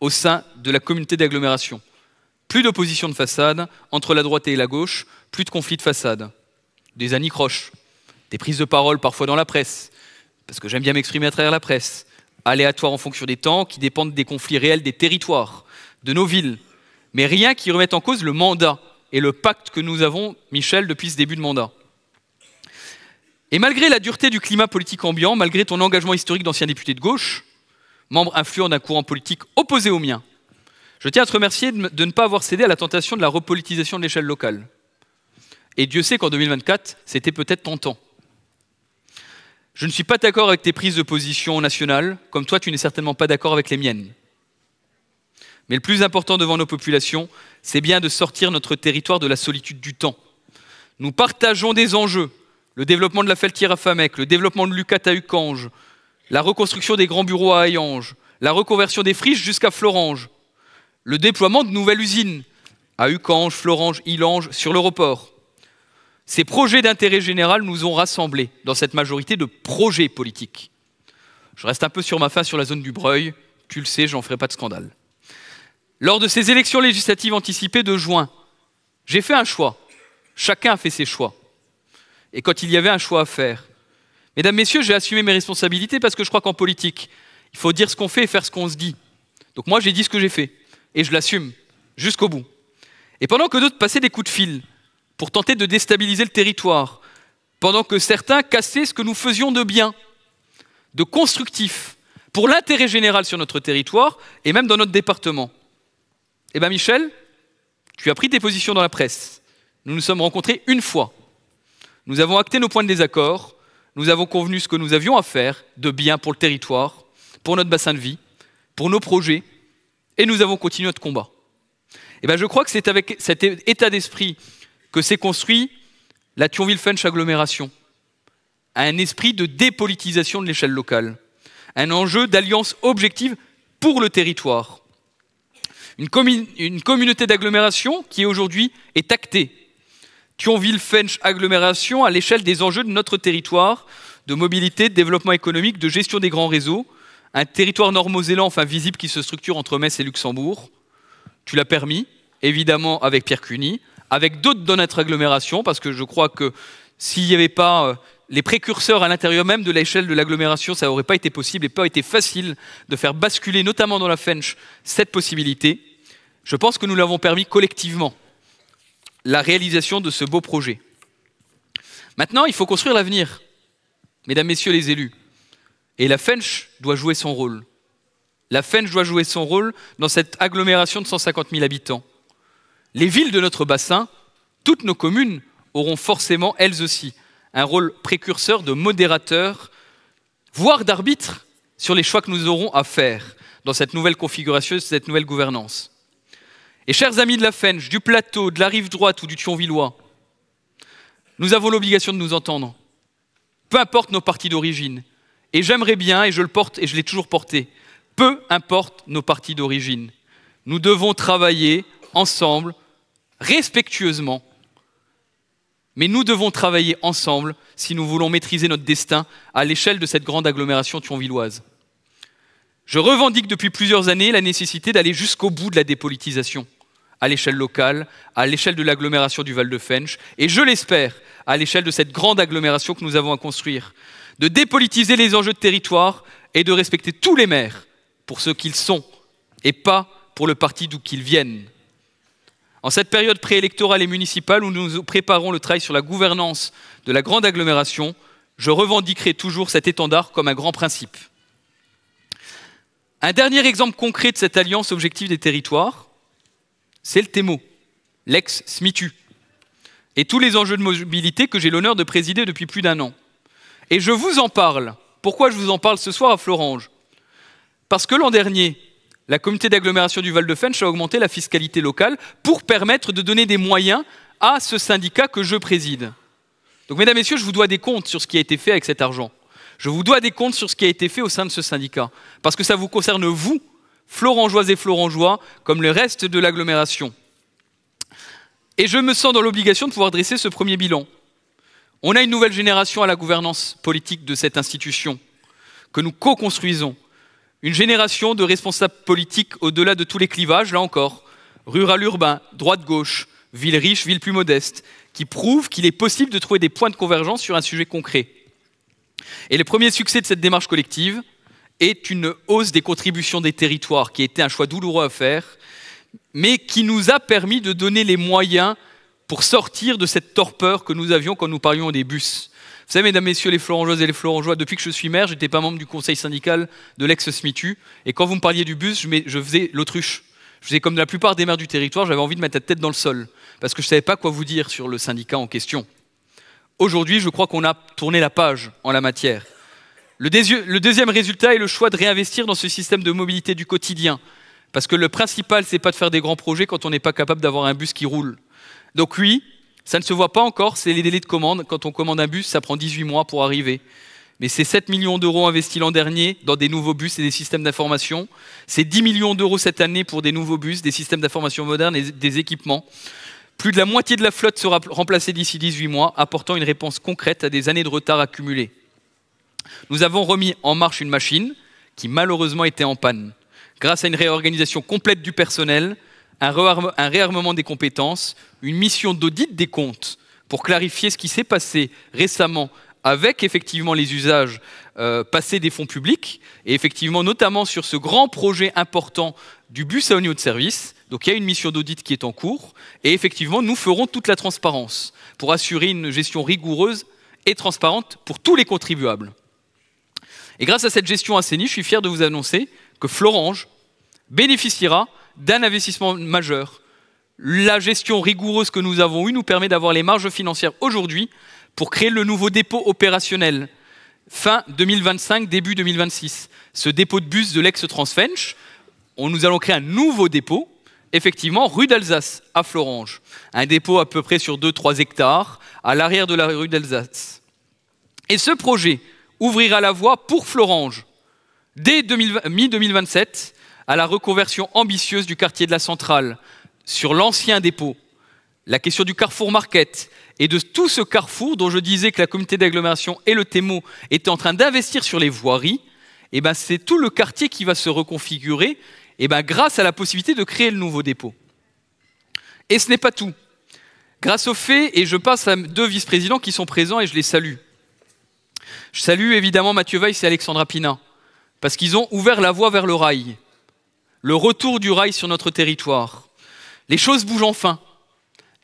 au sein de la communauté d'agglomération. Plus d'opposition de façade entre la droite et la gauche, plus de conflits de façade. Des anicroches, des prises de parole parfois dans la presse, parce que j'aime bien m'exprimer à travers la presse, aléatoires en fonction des temps, qui dépendent des conflits réels des territoires, de nos villes, mais rien qui remette en cause le mandat et le pacte que nous avons, Michel, depuis ce début de mandat. Et malgré la dureté du climat politique ambiant, malgré ton engagement historique d'ancien député de gauche, membre influent d'un courant politique opposé au mien, je tiens à te remercier de ne pas avoir cédé à la tentation de la repolitisation de l'échelle locale. Et Dieu sait qu'en 2024, c'était peut-être tentant. Je ne suis pas d'accord avec tes prises de position nationales, comme toi tu n'es certainement pas d'accord avec les miennes. Mais le plus important devant nos populations, c'est bien de sortir notre territoire de la solitude du temps. Nous partageons des enjeux, le développement de la Feltière à Famec, le développement de l'UCAT à Ucange, la reconstruction des grands bureaux à Hayange, la reconversion des friches jusqu'à Florange, le déploiement de nouvelles usines à Ucange, Florange, Illange, sur l'aéroport. Ces projets d'intérêt général nous ont rassemblés dans cette majorité de projets politiques. Je reste un peu sur ma faim sur la zone du Breuil, tu le sais, j'en ferai pas de scandale. Lors de ces élections législatives anticipées de juin, j'ai fait un choix. Chacun a fait ses choix. Et quand il y avait un choix à faire, mesdames, messieurs, j'ai assumé mes responsabilités parce que je crois qu'en politique, il faut dire ce qu'on fait et faire ce qu'on se dit. Donc moi, j'ai dit ce que j'ai fait. Et je l'assume jusqu'au bout. Et pendant que d'autres passaient des coups de fil pour tenter de déstabiliser le territoire, pendant que certains cassaient ce que nous faisions de bien, de constructif, pour l'intérêt général sur notre territoire et même dans notre département. Eh bien Michel, tu as pris tes positions dans la presse. Nous nous sommes rencontrés une fois. Nous avons acté nos points de désaccord, nous avons convenu ce que nous avions à faire de bien pour le territoire, pour notre bassin de vie, pour nos projets, et nous avons continué notre combat. Eh bien je crois que c'est avec cet état d'esprit que s'est construit la Thionville-Fensch agglomération, un esprit de dépolitisation de l'échelle locale, un enjeu d'alliance objective pour le territoire. Une communauté d'agglomération qui aujourd'hui est actée, Thionville-Fensch agglomération à l'échelle des enjeux de notre territoire, de mobilité, de développement économique, de gestion des grands réseaux, un territoire nord-mosellan, enfin visible, qui se structure entre Metz et Luxembourg. Tu l'as permis, évidemment avec Pierre Cuny, avec d'autres dans notre agglomération, parce que je crois que s'il n'y avait pas les précurseurs à l'intérieur même de l'échelle de l'agglomération, ça n'aurait pas été possible et pas été facile de faire basculer, notamment dans la Fensch, cette possibilité. Je pense que nous l'avons permis collectivement, la réalisation de ce beau projet. Maintenant, il faut construire l'avenir, mesdames, messieurs les élus. Et la Fensch doit jouer son rôle. La Fensch doit jouer son rôle dans cette agglomération de 150 000 habitants. Les villes de notre bassin, toutes nos communes, auront forcément, elles aussi, un rôle précurseur de modérateur, voire d'arbitre sur les choix que nous aurons à faire dans cette nouvelle configuration, cette nouvelle gouvernance. Et chers amis de la Fensch, du plateau, de la rive droite ou du Thionvillois, nous avons l'obligation de nous entendre, peu importe nos partis d'origine. Et j'aimerais bien, et je le porte, et je l'ai toujours porté, peu importe nos partis d'origine. Nous devons travailler ensemble, respectueusement, mais nous devons travailler ensemble si nous voulons maîtriser notre destin à l'échelle de cette grande agglomération thionvilloise. Je revendique depuis plusieurs années la nécessité d'aller jusqu'au bout de la dépolitisation, à l'échelle locale, à l'échelle de l'agglomération du Val-de-Fensch, et je l'espère, à l'échelle de cette grande agglomération que nous avons à construire, de dépolitiser les enjeux de territoire et de respecter tous les maires pour ce qu'ils sont, et pas pour le parti d'où qu'ils viennent. En cette période préélectorale et municipale où nous préparons le travail sur la gouvernance de la grande agglomération, je revendiquerai toujours cet étendard comme un grand principe. Un dernier exemple concret de cette alliance objectif des territoires, c'est le TEMO, l'ex-SMITU, et tous les enjeux de mobilité que j'ai l'honneur de présider depuis plus d'1 an. Et je vous en parle. Pourquoi je vous en parle ce soir à Fleuranges? Parce que l'an dernier, la communauté d'agglomération du Val-de-Fensch a augmenté la fiscalité locale pour permettre de donner des moyens à ce syndicat que je préside. Donc, mesdames, messieurs, je vous dois des comptes sur ce qui a été fait avec cet argent. Je vous dois des comptes sur ce qui a été fait au sein de ce syndicat. Parce que ça vous concerne, vous, Fleurangeoises et Fleurangeois, comme le reste de l'agglomération. Et je me sens dans l'obligation de pouvoir dresser ce premier bilan. On a une nouvelle génération à la gouvernance politique de cette institution, que nous co-construisons. Une génération de responsables politiques au-delà de tous les clivages, là encore, rural-urbain, droite-gauche, ville riche, ville plus modeste, qui prouvent qu'il est possible de trouver des points de convergence sur un sujet concret. Et le premier succès de cette démarche collective est une hausse des contributions des territoires, qui était un choix douloureux à faire, mais qui nous a permis de donner les moyens pour sortir de cette torpeur que nous avions quand nous parlions des bus. Vous savez, mesdames, messieurs les Fleurangeoises et les Fleurangeois, depuis que je suis maire, je n'étais pas membre du conseil syndical de l'ex-SMITU, et quand vous me parliez du bus, je faisais l'autruche. Je faisais comme la plupart des maires du territoire, j'avais envie de mettre la tête dans le sol, parce que je ne savais pas quoi vous dire sur le syndicat en question. Aujourd'hui, je crois qu'on a tourné la page en la matière. Le deuxième résultat est le choix de réinvestir dans ce système de mobilité du quotidien, parce que le principal, ce n'est pas de faire des grands projets quand on n'est pas capable d'avoir un bus qui roule. Donc oui, ça ne se voit pas encore, c'est les délais de commande. Quand on commande un bus, ça prend 18 mois pour arriver. Mais c'est 7 millions d'euros investis l'an dernier dans des nouveaux bus et des systèmes d'information. C'est 10 millions d'euros cette année pour des nouveaux bus, des systèmes d'information modernes et des équipements. Plus de la moitié de la flotte sera remplacée d'ici 18 mois, apportant une réponse concrète à des années de retard accumulés. Nous avons remis en marche une machine qui malheureusement était en panne. Grâce à une réorganisation complète du personnel, un réarmement des compétences, une mission d'audit des comptes pour clarifier ce qui s'est passé récemment avec effectivement les usages passés des fonds publics et effectivement notamment sur ce grand projet important du bus à haut niveau de service. Donc il y a une mission d'audit qui est en cours et effectivement nous ferons toute la transparence pour assurer une gestion rigoureuse et transparente pour tous les contribuables. Et grâce à cette gestion assainie, je suis fier de vous annoncer que Fleuranges bénéficiera d'un investissement majeur. La gestion rigoureuse que nous avons eue nous permet d'avoir les marges financières aujourd'hui pour créer le nouveau dépôt opérationnel fin 2025, début 2026. Ce dépôt de bus de l'ex-Transfensch, nous allons créer un nouveau dépôt, effectivement, rue d'Alsace, à Fleuranges. Un dépôt à peu près sur 2-3 hectares, à l'arrière de la rue d'Alsace. Et ce projet ouvrira la voie pour Fleuranges, dès mi-2027, à la reconversion ambitieuse du quartier de la Centrale, sur l'ancien dépôt. la question du Carrefour Market et de tout ce carrefour dont je disais que la communauté d'agglomération et le TEMO étaient en train d'investir sur les voiries, eh ben c'est tout le quartier qui va se reconfigurer grâce à la possibilité de créer le nouveau dépôt. Et ce n'est pas tout. Grâce au fait, et je passe à 2 vice-présidents qui sont présents et je les salue. Je salue évidemment Mathieu Weiss et Alexandra Pina, parce qu'ils ont ouvert la voie vers le rail, le retour du rail sur notre territoire. Les choses bougent enfin.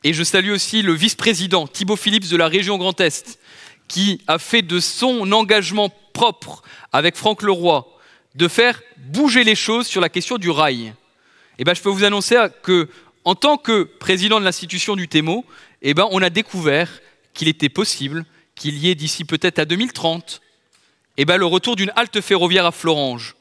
Et je salue aussi le vice-président Thibaut Phillips de la région Grand Est, qui a fait de son engagement propre avec Franck Leroy de faire bouger les choses sur la question du rail. Je peux vous annoncer que, en tant que président de l'institution du TEMO, on a découvert qu'il était possible qu'il y ait d'ici peut-être à 2030 le retour d'une halte ferroviaire à Florange.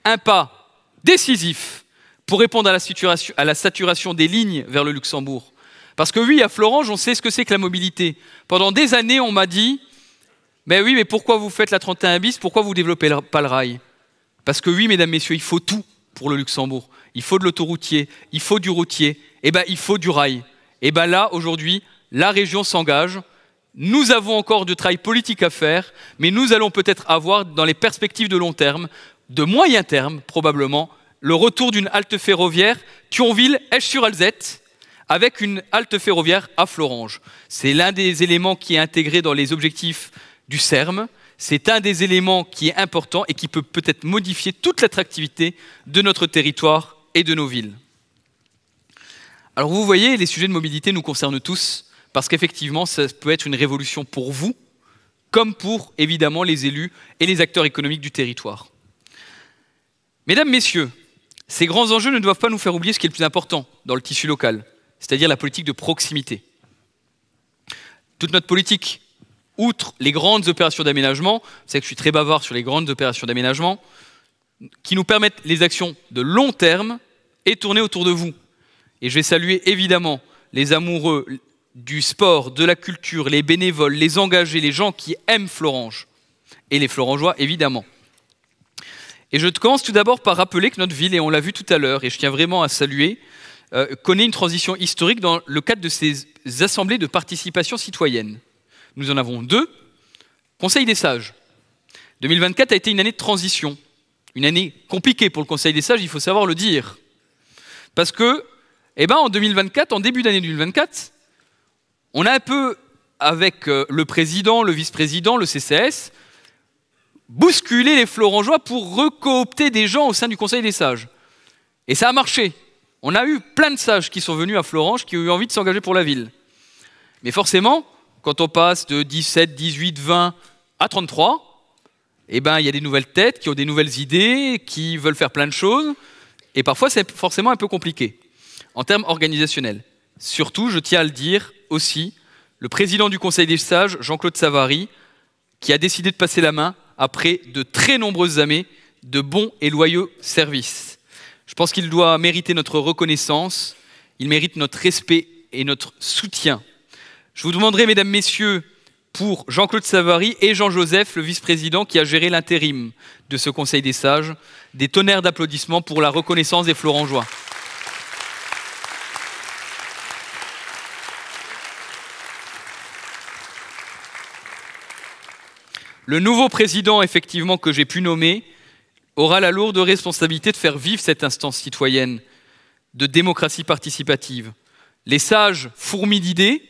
Un pas décisif pour répondre à la saturation des lignes vers le Luxembourg. Parce que oui, à Florange, on sait ce que c'est que la mobilité. Pendant des années, on m'a dit « Mais oui, mais pourquoi vous faites la 31 bis? Pourquoi vous ne développez pas le rail ?» Parce que oui, mesdames, messieurs, il faut tout pour le Luxembourg. Il faut de l'autoroutier, il faut du routier, il faut du rail. Là, aujourd'hui, la région s'engage. Nous avons encore du travail politique à faire, mais nous allons peut-être avoir, dans les perspectives de long terme, de moyen terme probablement, le retour d'une halte ferroviaire Thionville-Esch-sur-Alzette avec une halte ferroviaire à Florange. C'est l'un des éléments qui est intégré dans les objectifs du CERM. C'est un des éléments qui est important et qui peut peut-être modifier toute l'attractivité de notre territoire et de nos villes. Alors vous voyez, les sujets de mobilité nous concernent tous parce qu'effectivement, ça peut être une révolution pour vous comme pour, évidemment, les élus et les acteurs économiques du territoire. Mesdames, messieurs, ces grands enjeux ne doivent pas nous faire oublier ce qui est le plus important dans le tissu local, c'est-à-dire la politique de proximité. Toute notre politique, outre les grandes opérations d'aménagement, vous savez que je suis très bavard sur les grandes opérations d'aménagement, qui nous permettent les actions de long terme et tournées autour de vous. Et je vais saluer évidemment les amoureux du sport, de la culture, les bénévoles, les engagés, les gens qui aiment Florange, et les Florangeois évidemment. Et je commence tout d'abord par rappeler que notre ville, et on l'a vu tout à l'heure, et je tiens vraiment à saluer, connaît une transition historique dans le cadre de ces assemblées de participation citoyenne. Nous en avons 2. Conseil des sages. 2024 a été une année de transition, une année compliquée pour le Conseil des sages, il faut savoir le dire. Parce que, en 2024, en début d'année 2024, on a un peu, avec le président, le vice-président, le CCS, bousculer les Florangeois pour recoopter des gens au sein du Conseil des sages. Et ça a marché. On a eu plein de sages qui sont venus à Florange, qui ont eu envie de s'engager pour la ville. Mais forcément, quand on passe de 17, 18, 20 à 33, il y a des nouvelles têtes qui ont des nouvelles idées, qui veulent faire plein de choses. Et parfois, c'est forcément un peu compliqué en termes organisationnels. Surtout, je tiens à le dire aussi, le président du Conseil des sages, Jean-Claude Savary, qui a décidé de passer la main après de très nombreuses années de bons et loyaux services. Je pense qu'il doit mériter notre reconnaissance, il mérite notre respect et notre soutien. Je vous demanderai, mesdames, messieurs, pour Jean-Claude Savary et Jean-Joseph, le vice-président qui a géré l'intérim de ce Conseil des sages, des tonnerres d'applaudissements pour la reconnaissance des Florangeois. Le nouveau président, effectivement, que j'ai pu nommer, aura la lourde responsabilité de faire vivre cette instance citoyenne de démocratie participative. Les sages fourmillent d'idées,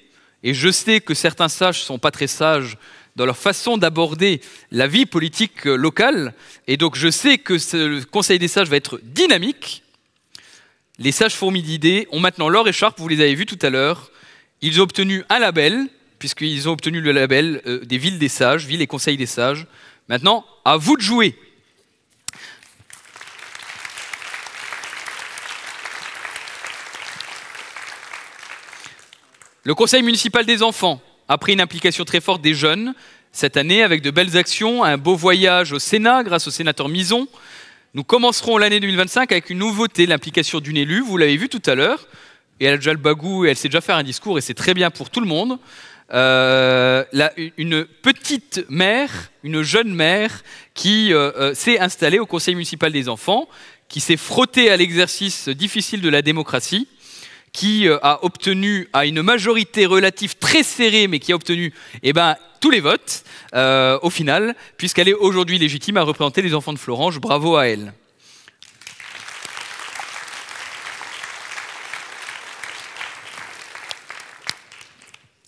et je sais que certains sages ne sont pas très sages dans leur façon d'aborder la vie politique locale, et donc je sais que le Conseil des sages va être dynamique. Les sages fourmillent d'idées ont maintenant leur écharpe, vous les avez vus tout à l'heure. Ils ont obtenu un label, puisqu'ils ont obtenu le label des villes des sages, villes et conseils des sages. Maintenant, à vous de jouer. Le conseil municipal des enfants a pris une implication très forte des jeunes cette année avec de belles actions, un beau voyage au Sénat grâce au sénateur Mison. Nous commencerons l'année 2025 avec une nouveauté, l'implication d'une élue, vous l'avez vu tout à l'heure, et elle a déjà le bagou et elle sait déjà faire un discours et c'est très bien pour tout le monde. Une petite mère, une jeune mère qui s'est installée au conseil municipal des enfants, qui s'est frottée à l'exercice difficile de la démocratie, qui a obtenu, à une majorité relative très serrée, mais qui a obtenu tous les votes au final, puisqu'elle est aujourd'hui légitime à représenter les enfants de Florange. Bravo à elle.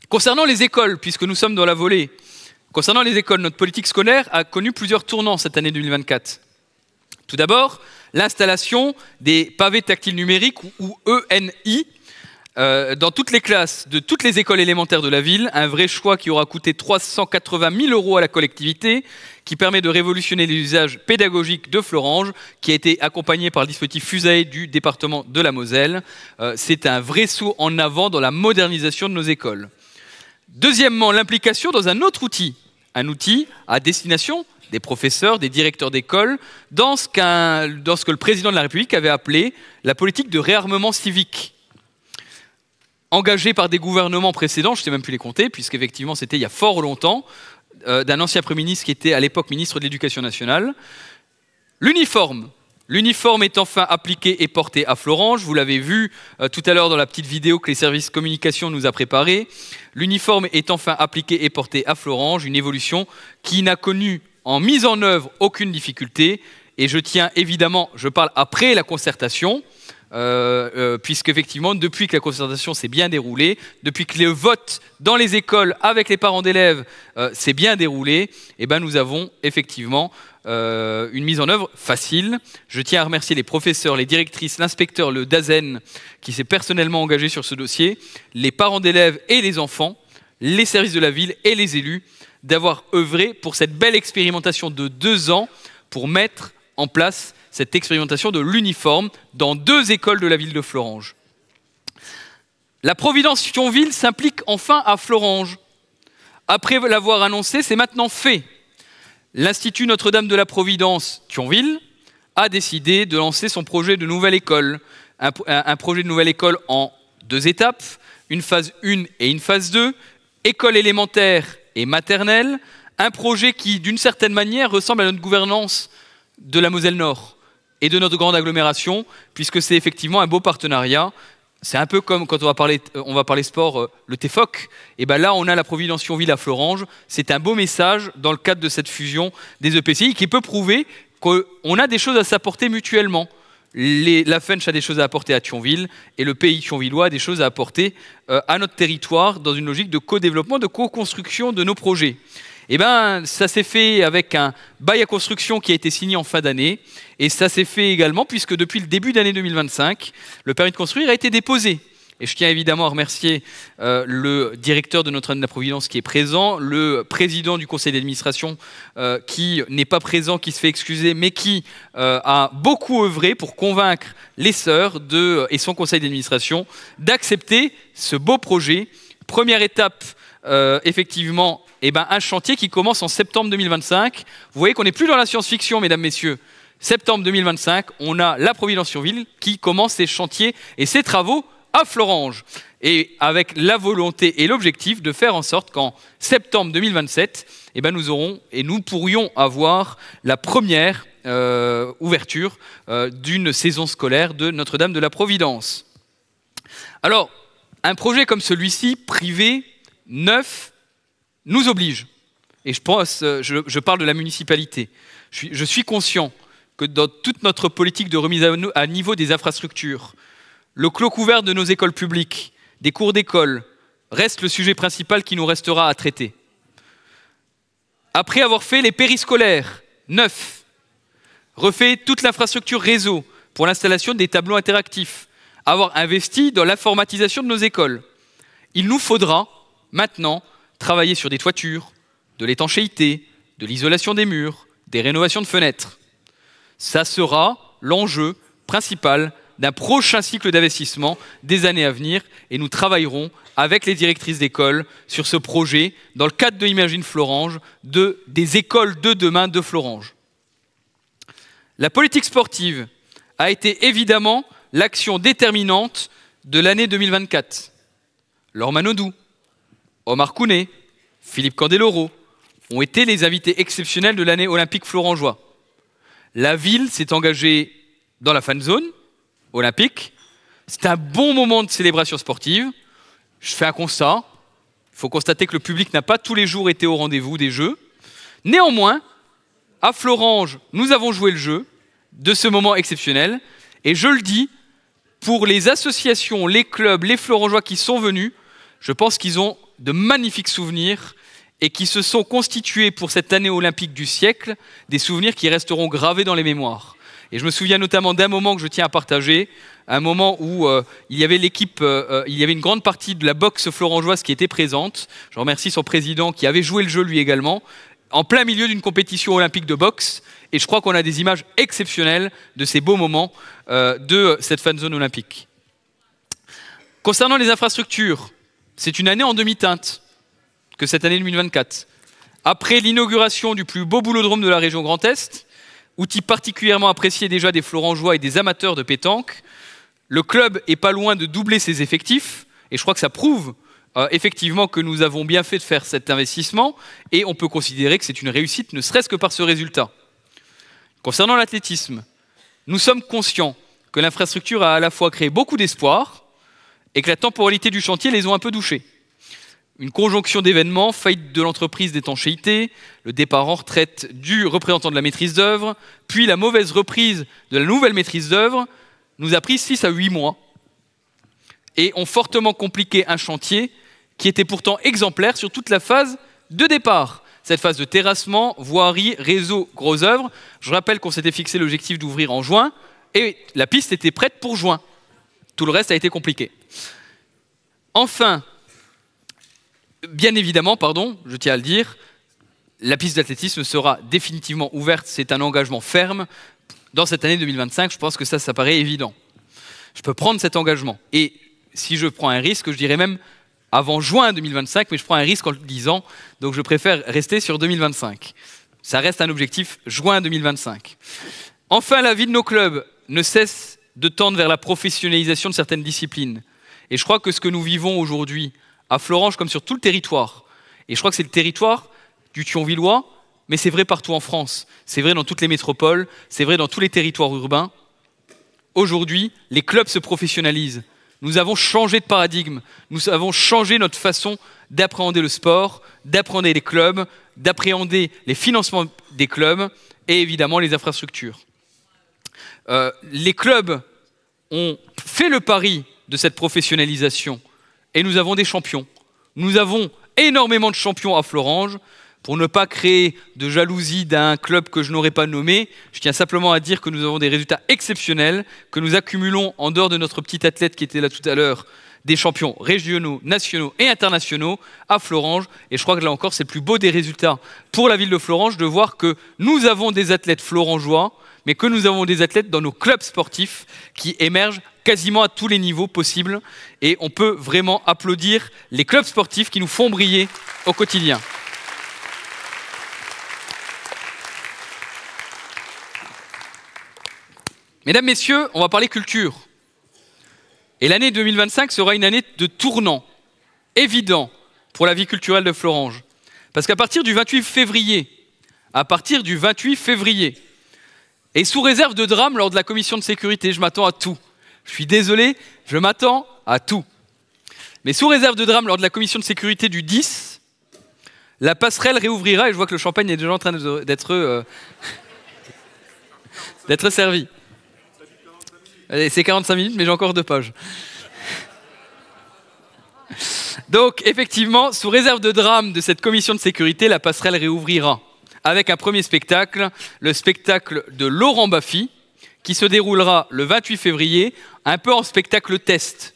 Concernant les écoles, puisque nous sommes dans la volée, concernant les écoles, notre politique scolaire a connu plusieurs tournants cette année 2024. Tout d'abord, l'installation des pavés tactiles numériques, ou ENI, dans toutes les classes de toutes les écoles élémentaires de la ville, un vrai choix qui aura coûté 380 000 € à la collectivité, qui permet de révolutionner les usages pédagogiques de Florange, qui a été accompagné par le dispositif FUSAE du département de la Moselle. C'est un vrai saut en avant dans la modernisation de nos écoles. Deuxièmement, l'implication dans un autre outil, un outil à destination des professeurs, des directeurs d'école, dans ce que le président de la République avait appelé la politique de réarmement civique. Engagée par des gouvernements précédents, je ne sais même plus les compter, puisqu'effectivement c'était il y a fort longtemps, d'un ancien Premier ministre qui était à l'époque ministre de l'Éducation nationale. L'uniforme. L'uniforme est enfin appliqué et porté à Florange. Vous l'avez vu tout à l'heure dans la petite vidéo que les services communication nous a préparée. L'uniforme est enfin appliqué et porté à Florange, une évolution qui n'a connu en mise en œuvre aucune difficulté. Et je tiens évidemment, je parle après la concertation, puisqu'effectivement, depuis que la concertation s'est bien déroulée, depuis que le vote dans les écoles avec les parents d'élèves s'est bien déroulé, nous avons effectivement une mise en œuvre facile. Je tiens à remercier les professeurs, les directrices, l'inspecteur, le DAZEN, qui s'est personnellement engagé sur ce dossier, les parents d'élèves et les enfants, les services de la ville et les élus, d'avoir œuvré pour cette belle expérimentation de 2 ans pour mettre en place cette expérimentation de l'uniforme dans 2 écoles de la ville de Florange. La Providence Thionville s'implique enfin à Florange. Après l'avoir annoncé, c'est maintenant fait. L'Institut Notre-Dame de la Providence Thionville a décidé de lancer son projet de nouvelle école. Un projet de nouvelle école en 2 étapes, une phase 1 et une phase 2, école élémentaire et maternelle, un projet qui, d'une certaine manière, ressemble à notre gouvernance de la Moselle-Nord et de notre grande agglomération, puisque c'est effectivement un beau partenariat. C'est un peu comme quand on va parler sport, le TEFOC. Et là, on a la Providence Thionville à Florange. C'est un beau message dans le cadre de cette fusion des EPCI qui peut prouver qu'on a des choses à s'apporter mutuellement. La FENCH a des choses à apporter à Thionville et le pays thionvillois a des choses à apporter à notre territoire dans une logique de co-développement, de co-construction de nos projets. Ça s'est fait avec un bail à construction qui a été signé en fin d'année. Et ça s'est fait également puisque depuis le début d'année 2025, le permis de construire a été déposé. Et je tiens évidemment à remercier le directeur de Notre-Dame de la Providence qui est présent, le président du conseil d'administration qui n'est pas présent, qui se fait excuser, mais qui a beaucoup œuvré pour convaincre les sœurs et son conseil d'administration d'accepter ce beau projet. Première étape, effectivement, un chantier qui commence en septembre 2025. Vous voyez qu'on n'est plus dans la science-fiction, mesdames, messieurs. Septembre 2025, on a la Providence Thionville qui commence ses chantiers et ses travaux à Florange. Et avec la volonté et l'objectif de faire en sorte qu'en septembre 2027, nous pourrions avoir la première ouverture d'une saison scolaire de Notre-Dame de la Providence. Alors, un projet comme celui-ci, privé, neuf, nous oblige. Et je parle de la municipalité. Je suis conscient que dans toute notre politique de remise à niveau des infrastructures, le clos couvert de nos écoles publiques, des cours d'école, reste le sujet principal qui nous restera à traiter. Après avoir fait les périscolaires, neufs, refait toute l'infrastructure réseau pour l'installation des tableaux interactifs, avoir investi dans l'informatisation de nos écoles, il nous faudra maintenant travailler sur des toitures, de l'étanchéité, de l'isolation des murs, des rénovations de fenêtres. Ça sera l'enjeu principal d'un prochain cycle d'investissement des années à venir et nous travaillerons avec les directrices d'école sur ce projet dans le cadre de Imagine Florange, des écoles de demain de Florange. La politique sportive a été évidemment l'action déterminante de l'année 2024. Laure Manodou, Omar Kouné, Philippe Candeloro ont été les invités exceptionnels de l'année olympique florangeois. La ville s'est engagée dans la fan zone olympique, C'est un bon moment de célébration sportive. Je fais un constat. Il faut constater que le public n'a pas tous les jours été au rendez-vous des Jeux. Néanmoins, à Florange, nous avons joué le jeu de ce moment exceptionnel. Et je le dis, pour les associations, les clubs, les Florangeois qui sont venus, je pense qu'ils ont de magnifiques souvenirs et qui se sont constitués pour cette année olympique du siècle, des souvenirs qui resteront gravés dans les mémoires. Et je me souviens notamment d'un moment que je tiens à partager, un moment où il y avait l'équipe, il y avait une grande partie de la boxe florangeoise qui était présente. Je remercie son président qui avait joué le jeu lui également, en plein milieu d'une compétition olympique de boxe. Et je crois qu'on a des images exceptionnelles de ces beaux moments de cette fan zone olympique. Concernant les infrastructures, c'est une année en demi-teinte que cette année 2024. Après l'inauguration du plus beau boulodrome de la région Grand Est, outil particulièrement apprécié déjà des Florangeois et des amateurs de pétanque, le club est pas loin de doubler ses effectifs, et je crois que ça prouve effectivement que nous avons bien fait de faire cet investissement, et on peut considérer que c'est une réussite, ne serait-ce que par ce résultat. Concernant l'athlétisme, nous sommes conscients que l'infrastructure a à la fois créé beaucoup d'espoir, et que la temporalité du chantier les ont un peu douchés. Une conjonction d'événements, faillite de l'entreprise d'étanchéité, le départ en retraite du représentant de la maîtrise d'œuvre, puis la mauvaise reprise de la nouvelle maîtrise d'œuvre, nous a pris 6 à 8 mois et ont fortement compliqué un chantier qui était pourtant exemplaire sur toute la phase de départ. Cette phase de terrassement, voirie, réseau, gros œuvres. Je rappelle qu'on s'était fixé l'objectif d'ouvrir en juin et la piste était prête pour juin. Tout le reste a été compliqué. Enfin, bien évidemment, je tiens à le dire, la piste d'athlétisme sera définitivement ouverte. C'est un engagement ferme. Dans cette année 2025, je pense que ça paraît évident. Je peux prendre cet engagement. Et si je prends un risque, je dirais même avant juin 2025, mais je prends un risque en le disant, donc je préfère rester sur 2025. Ça reste un objectif juin 2025. Enfin, la vie de nos clubs ne cesse de tendre vers la professionnalisation de certaines disciplines. Et je crois que ce que nous vivons aujourd'hui, à Florange comme sur tout le territoire, et je crois que c'est le territoire du Thionvillois, mais c'est vrai partout en France, c'est vrai dans toutes les métropoles, c'est vrai dans tous les territoires urbains. Aujourd'hui, les clubs se professionnalisent. Nous avons changé de paradigme, nous avons changé notre façon d'appréhender le sport, d'appréhender les clubs, d'appréhender les financements des clubs et évidemment les infrastructures. Les clubs ont fait le pari de cette professionnalisation et nous avons des champions. Nous avons énormément de champions à Florange. Pour ne pas créer de jalousie d'un club que je n'aurais pas nommé, je tiens simplement à dire que nous avons des résultats exceptionnels, que nous accumulons en dehors de notre petit athlète qui était là tout à l'heure, des champions régionaux, nationaux et internationaux à Florange. Et je crois que là encore, c'est le plus beau des résultats pour la ville de Florange de voir que nous avons des athlètes florangeois, mais que nous avons des athlètes dans nos clubs sportifs qui émergent quasiment à tous les niveaux possibles. Et on peut vraiment applaudir les clubs sportifs qui nous font briller au quotidien. Mesdames, Messieurs, on va parler culture. Et l'année 2025 sera une année de tournant évident pour la vie culturelle de Florange. Parce qu'à partir du 28 février, et sous réserve de drame lors de la commission de sécurité, je m'attends à tout. Je suis désolé, je m'attends à tout. Mais sous réserve de drame lors de la commission de sécurité du 10, la passerelle réouvrira et je vois que le champagne est déjà en train d'être servi. C'est 45 minutes, mais j'ai encore 2 pages. Donc, effectivement, sous réserve de drame de cette commission de sécurité, la passerelle réouvrira avec un premier spectacle, le spectacle de Laurent Baffy, qui se déroulera le 28 février, un peu en spectacle test.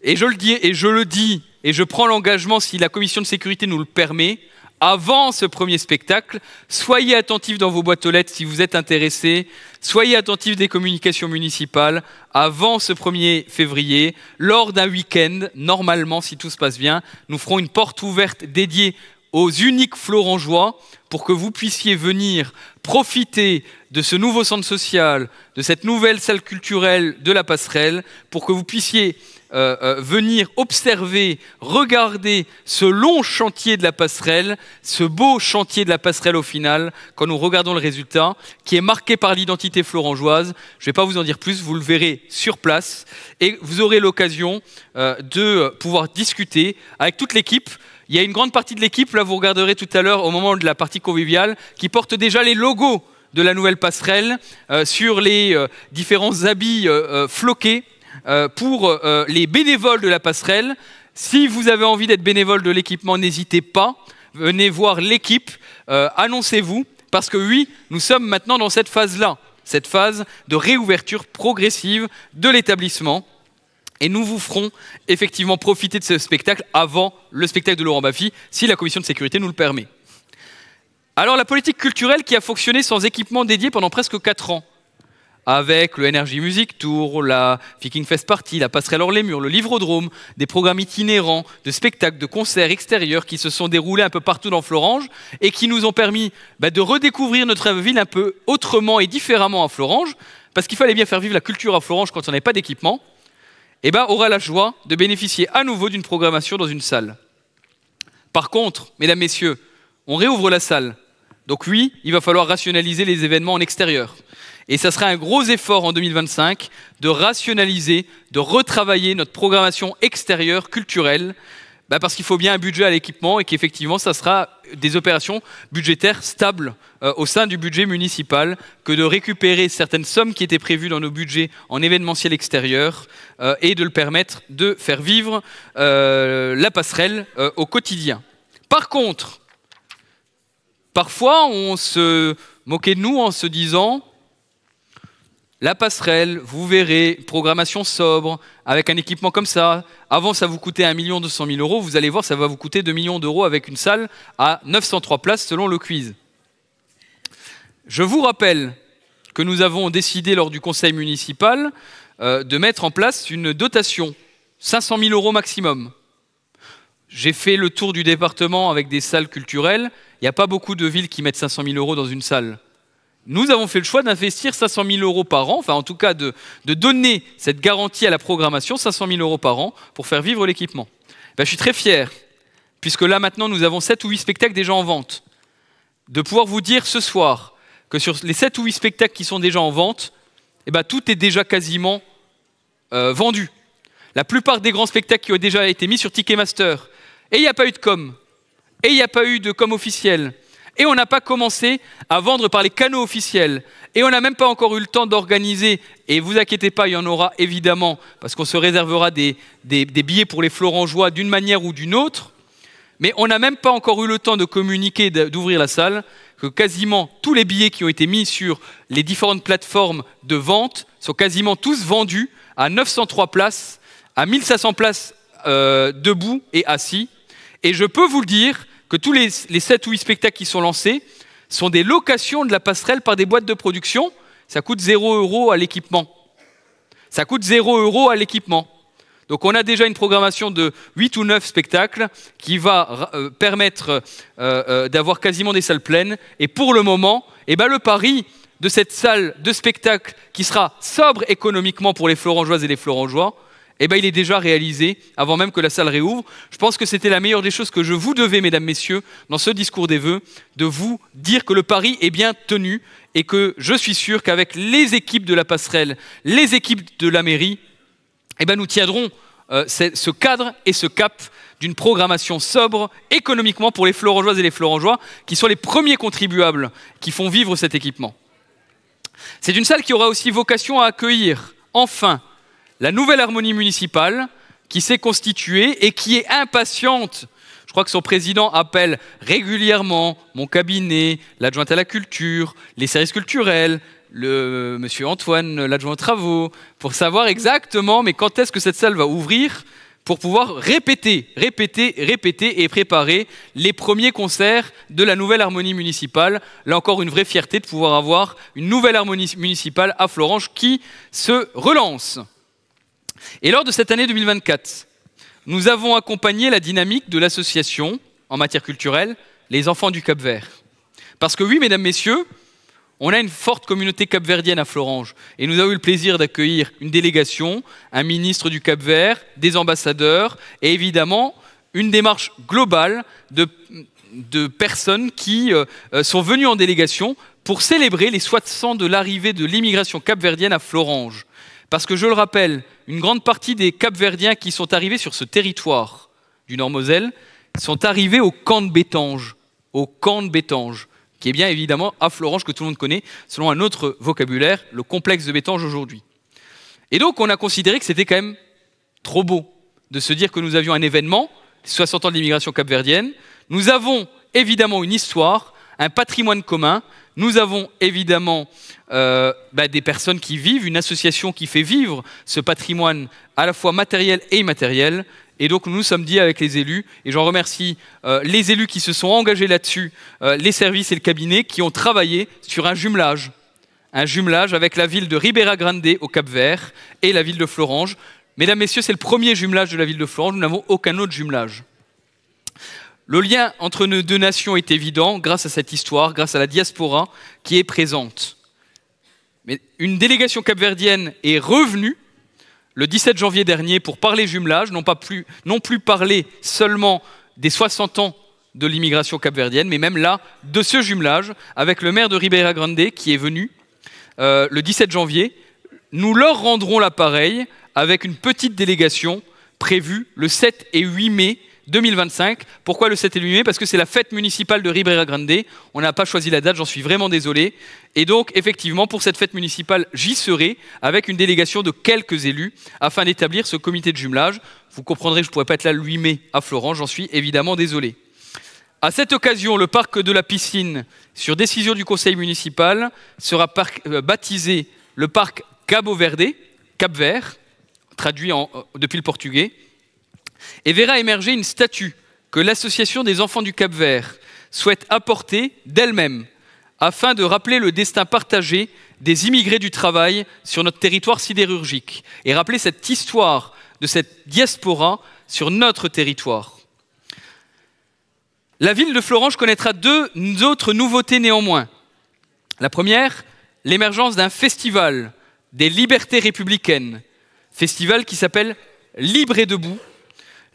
Et je le dis, et je prends l'engagement, si la commission de sécurité nous le permet, avant ce premier spectacle, soyez attentifs dans vos boîtes aux lettres si vous êtes intéressés, soyez attentifs des communications municipales, avant ce 1er février, lors d'un week-end, normalement, si tout se passe bien, nous ferons une porte ouverte dédiée aux uniques florangeois pour que vous puissiez venir profiter de ce nouveau centre social, de cette nouvelle salle culturelle de la Passerelle, pour que vous puissiez venir observer, regarder ce long chantier de la Passerelle, ce beau chantier de la Passerelle au final, quand nous regardons le résultat, qui est marqué par l'identité florangeoise. Je ne vais pas vous en dire plus, vous le verrez sur place, et vous aurez l'occasion de pouvoir discuter avec toute l'équipe. Il y a une grande partie de l'équipe, là vous regarderez tout à l'heure au moment de la partie conviviale, qui porte déjà les logos de la nouvelle Passerelle sur les différents habits floqués pour les bénévoles de la Passerelle. Si vous avez envie d'être bénévole de l'équipement, n'hésitez pas, venez voir l'équipe, annoncez-vous, parce que oui, nous sommes maintenant dans cette phase-là, cette phase de réouverture progressive de l'établissement. Et nous vous ferons effectivement profiter de ce spectacle avant le spectacle de Laurent Baffy, si la commission de sécurité nous le permet. Alors la politique culturelle qui a fonctionné sans équipement dédié pendant presque 4 ans, avec le Energy Music Tour, la Viking Fest Party, la Passerelle hors les murs, le Livrodrome, des programmes itinérants, de spectacles, de concerts extérieurs qui se sont déroulés un peu partout dans Florange et qui nous ont permis de redécouvrir notre ville un peu autrement et différemment à Florange, parce qu'il fallait bien faire vivre la culture à Florange quand on n'avait pas d'équipement, aura la joie de bénéficier à nouveau d'une programmation dans une salle. Par contre, mesdames, messieurs, on réouvre la salle. Donc oui, il va falloir rationaliser les événements en extérieur. Et ça sera un gros effort en 2025 de rationaliser, de retravailler notre programmation extérieure culturelle, parce qu'il faut bien un budget à l'équipement et qu'effectivement, ça sera des opérations budgétaires stables au sein du budget municipal que de récupérer certaines sommes qui étaient prévues dans nos budgets en événementiel extérieur et de le permettre de faire vivre la Passerelle au quotidien. Par contre, parfois, on se moquait de nous en se disant la Passerelle, vous verrez, programmation sobre, avec un équipement comme ça. Avant, ça vous coûtait 1 200 000 €. Vous allez voir, ça va vous coûter 2 millions d'euros avec une salle à 903 places selon le quiz. Je vous rappelle que nous avons décidé lors du conseil municipal de mettre en place une dotation, 500 000 € maximum. J'ai fait le tour du département avec des salles culturelles. Il n'y a pas beaucoup de villes qui mettent 500 000 € dans une salle. Nous avons fait le choix d'investir 500 000 € par an, enfin en tout cas de donner cette garantie à la programmation, 500 000 € par an, pour faire vivre l'équipement. Je suis très fier, puisque là maintenant nous avons 7 ou 8 spectacles déjà en vente, de pouvoir vous dire ce soir que sur les 7 ou 8 spectacles qui sont déjà en vente, tout est déjà quasiment vendu. La plupart des grands spectacles qui ont déjà été mis sur Ticketmaster, et il n'y a pas eu de com, et il n'y a pas eu de com officielle. Et on n'a pas commencé à vendre par les canaux officiels. Et on n'a même pas encore eu le temps d'organiser, et vous inquiétez pas, il y en aura évidemment, parce qu'on se réservera des billets pour les Florangeois d'une manière ou d'une autre, mais on n'a même pas encore eu le temps de communiquer, d'ouvrir la salle, que quasiment tous les billets qui ont été mis sur les différentes plateformes de vente sont quasiment tous vendus à 903 places, à 1500 places debout et assis. Et je peux vous le dire, que tous les 7 ou 8 spectacles qui sont lancés sont des locations de la Passerelle par des boîtes de production. Ça coûte 0 € à l'équipement. Ça coûte 0 € à l'équipement. Donc on a déjà une programmation de 8 ou 9 spectacles qui va permettre d'avoir quasiment des salles pleines. Et pour le moment, le pari de cette salle de spectacle qui sera sobre économiquement pour les Florangeoises et les Florangeois, il est déjà réalisé avant même que la salle réouvre. Je pense que c'était la meilleure des choses que je vous devais, mesdames, messieurs, dans ce discours des vœux, de vous dire que le pari est bien tenu et que je suis sûr qu'avec les équipes de la Passerelle, les équipes de la mairie, nous tiendrons ce cadre et ce cap d'une programmation sobre économiquement pour les Florangeoises et les Florangeois, qui sont les premiers contribuables qui font vivre cet équipement. C'est une salle qui aura aussi vocation à accueillir, enfin, la nouvelle harmonie municipale qui s'est constituée et qui est impatiente. Je crois que son président appelle régulièrement mon cabinet, l'adjointe à la culture, les services culturels, monsieur Antoine, l'adjoint aux travaux, pour savoir exactement quand est-ce que cette salle va ouvrir pour pouvoir répéter et préparer les premiers concerts de la nouvelle harmonie municipale. Là encore, une vraie fierté de pouvoir avoir une nouvelle harmonie municipale à Florange qui se relance. Et lors de cette année 2024, nous avons accompagné la dynamique de l'association en matière culturelle, les enfants du Cap-Vert. Parce que oui, mesdames, messieurs, on a une forte communauté capverdienne à Florange. Et nous avons eu le plaisir d'accueillir une délégation, un ministre du Cap-Vert, des ambassadeurs, et évidemment, une démarche globale de personnes qui sont venues en délégation pour célébrer les 60 ans de l'arrivée de l'immigration capverdienne à Florange. Parce que, je le rappelle, une grande partie des Capverdiens qui sont arrivés sur ce territoire du Nord-Moselle sont arrivés au camp de Bétange, qui est bien évidemment à Florange, que tout le monde connaît, selon un autre vocabulaire, le complexe de Bétange aujourd'hui. Et donc, on a considéré que c'était quand même trop beau de se dire que nous avions un événement, 60 ans de l'immigration capverdienne. Nous avons évidemment une histoire, un patrimoine commun. Nous avons évidemment des personnes qui vivent, une association qui fait vivre ce patrimoine à la fois matériel et immatériel. Et donc nous nous sommes dit avec les élus, et j'en remercie les élus qui se sont engagés là-dessus, les services et le cabinet qui ont travaillé sur un jumelage avec la ville de Ribeira Grande au Cap-Vert et la ville de Florange. Mesdames, Messieurs, c'est le premier jumelage de la ville de Florange, nous n'avons aucun autre jumelage. Le lien entre nos deux nations est évident grâce à cette histoire, grâce à la diaspora qui est présente. Mais une délégation capverdienne est revenue le 17 janvier dernier pour parler jumelage, non plus parler seulement des 60 ans de l'immigration capverdienne, mais même là, de ce jumelage, avec le maire de Ribeira Grande qui est venu le 17 janvier. Nous leur rendrons l'appareil avec une petite délégation prévue le 7 et 8 mai 2025. Pourquoi le 7 et le 8 mai? Parce que c'est la fête municipale de Ribeira Grande. On n'a pas choisi la date, j'en suis vraiment désolé. Et donc, effectivement, pour cette fête municipale, j'y serai avec une délégation de quelques élus afin d'établir ce comité de jumelage. Vous comprendrez que je ne pourrais pas être là le 8 mai à Florange, j'en suis évidemment désolé. À cette occasion, le parc de la piscine, sur décision du conseil municipal, sera baptisé le parc Cabo Verde, Cap-Vert, traduit depuis le portugais, et verra émerger une statue que l'association des enfants du Cap-Vert souhaite apporter d'elle-même afin de rappeler le destin partagé des immigrés du travail sur notre territoire sidérurgique et rappeler cette histoire de cette diaspora sur notre territoire. La ville de Florange connaîtra deux autres nouveautés néanmoins. La première, l'émergence d'un festival des libertés républicaines, festival qui s'appelle Libre et Debout.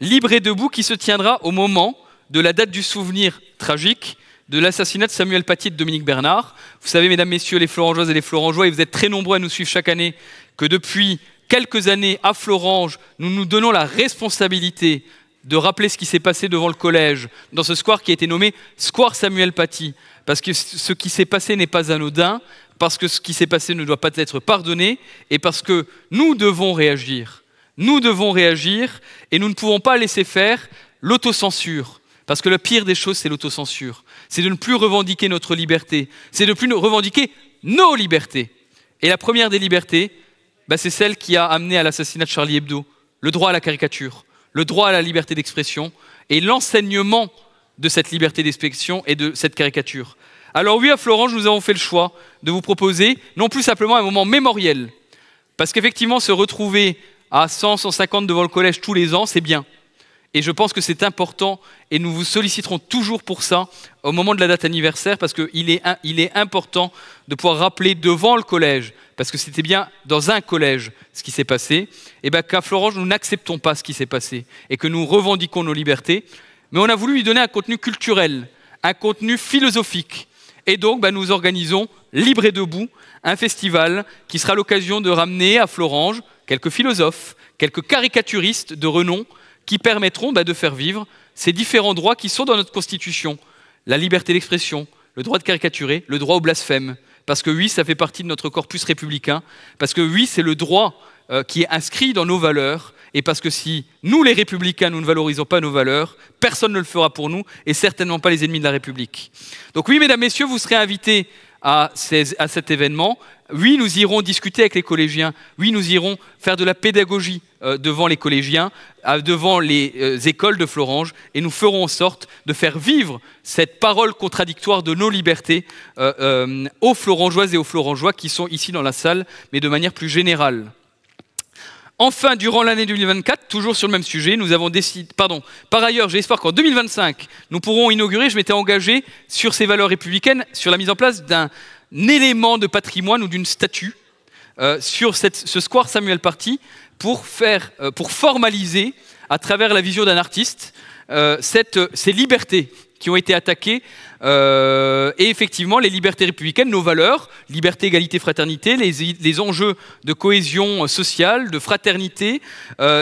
Libre et Debout qui se tiendra au moment de la date du souvenir tragique de l'assassinat de Samuel Paty et de Dominique Bernard. Vous savez, mesdames, messieurs, les Florangeoises et les Florangeois, et vous êtes très nombreux à nous suivre chaque année, que depuis quelques années à Florange, nous nous donnons la responsabilité de rappeler ce qui s'est passé devant le collège, dans ce square qui a été nommé Square Samuel Paty, parce que ce qui s'est passé n'est pas anodin, parce que ce qui s'est passé ne doit pas être pardonné, et parce que nous devons réagir. Nous devons réagir et nous ne pouvons pas laisser faire l'autocensure. Parce que le pire des choses, c'est l'autocensure. C'est de ne plus revendiquer notre liberté. C'est de ne plus revendiquer nos libertés. Et la première des libertés, c'est celle qui a amené à l'assassinat de Charlie Hebdo. Le droit à la caricature, le droit à la liberté d'expression et l'enseignement de cette liberté d'expression et de cette caricature. Alors oui, à Florange, nous avons fait le choix de vous proposer non plus simplement un moment mémoriel. Parce qu'effectivement, se retrouver à 100, 150 devant le collège tous les ans, c'est bien. Et je pense que c'est important et nous vous solliciterons toujours pour ça au moment de la date anniversaire parce qu'il est important de pouvoir rappeler devant le collège, parce que c'était bien dans un collège ce qui s'est passé, et qu'à Florange, nous n'acceptons pas ce qui s'est passé et que nous revendiquons nos libertés. Mais on a voulu lui donner un contenu culturel, un contenu philosophique. Et donc, nous organisons Libre et Debout, un festival qui sera l'occasion de ramener à Florange quelques philosophes, quelques caricaturistes de renom qui permettront de faire vivre ces différents droits qui sont dans notre Constitution. La liberté d'expression, le droit de caricaturer, le droit au blasphème. Parce que oui, ça fait partie de notre corpus républicain. Parce que oui, c'est le droit qui est inscrit dans nos valeurs. Et parce que si nous, les républicains, nous ne valorisons pas nos valeurs, personne ne le fera pour nous, et certainement pas les ennemis de la République. Donc oui, mesdames, messieurs, vous serez invités à cet événement. Oui, nous irons discuter avec les collégiens. Oui, nous irons faire de la pédagogie devant les collégiens, devant les écoles de Florange, et nous ferons en sorte de faire vivre cette parole contradictoire de nos libertés aux Florangeoises et aux Florangeois qui sont ici dans la salle, mais de manière plus générale. Enfin, durant l'année 2024, toujours sur le même sujet, nous avons décidé... Par ailleurs, j'espère qu'en 2025, nous pourrons inaugurer, je m'étais engagé sur ces valeurs républicaines, sur la mise en place d'un élément de patrimoine ou d'une statue sur ce square Samuel Paty pour formaliser, à travers la vision d'un artiste, ces libertés qui ont été attaquées, et effectivement les libertés républicaines, nos valeurs, liberté, égalité, fraternité, les enjeux de cohésion sociale, de fraternité,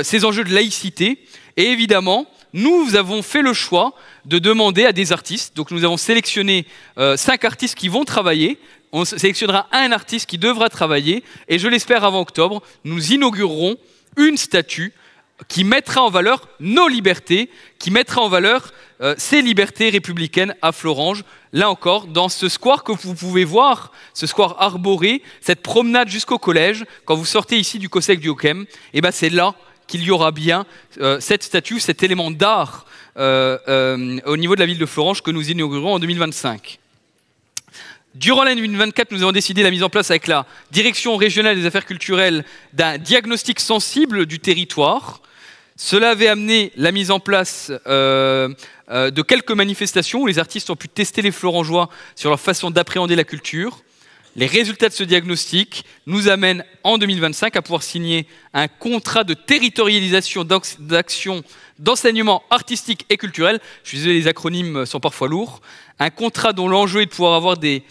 ces enjeux de laïcité. Et évidemment, nous avons fait le choix de demander à des artistes, donc nous avons sélectionné 5 artistes qui vont travailler, on sélectionnera un artiste qui devra travailler, et je l'espère avant octobre, nous inaugurerons une statue qui mettra en valeur nos libertés, qui mettra en valeur ces libertés républicaines à Fleuranges. Là encore, dans ce square que vous pouvez voir, ce square arboré, cette promenade jusqu'au collège, quand vous sortez ici du COSEC du Hocquem, et ben c'est là qu'il y aura bien cette statue, cet élément d'art au niveau de la ville de Fleuranges que nous inaugurerons en 2025. Durant l'année 2024, nous avons décidé la mise en place avec la Direction régionale des affaires culturelles d'un diagnostic sensible du territoire. Cela avait amené la mise en place de quelques manifestations où les artistes ont pu tester les Fleurangeois sur leur façon d'appréhender la culture. Les résultats de ce diagnostic nous amènent en 2025 à pouvoir signer un contrat de territorialisation d'action d'enseignement artistique et culturel. Je suis désolé, les acronymes sont parfois lourds. Un contrat dont l'enjeu est de pouvoir avoir des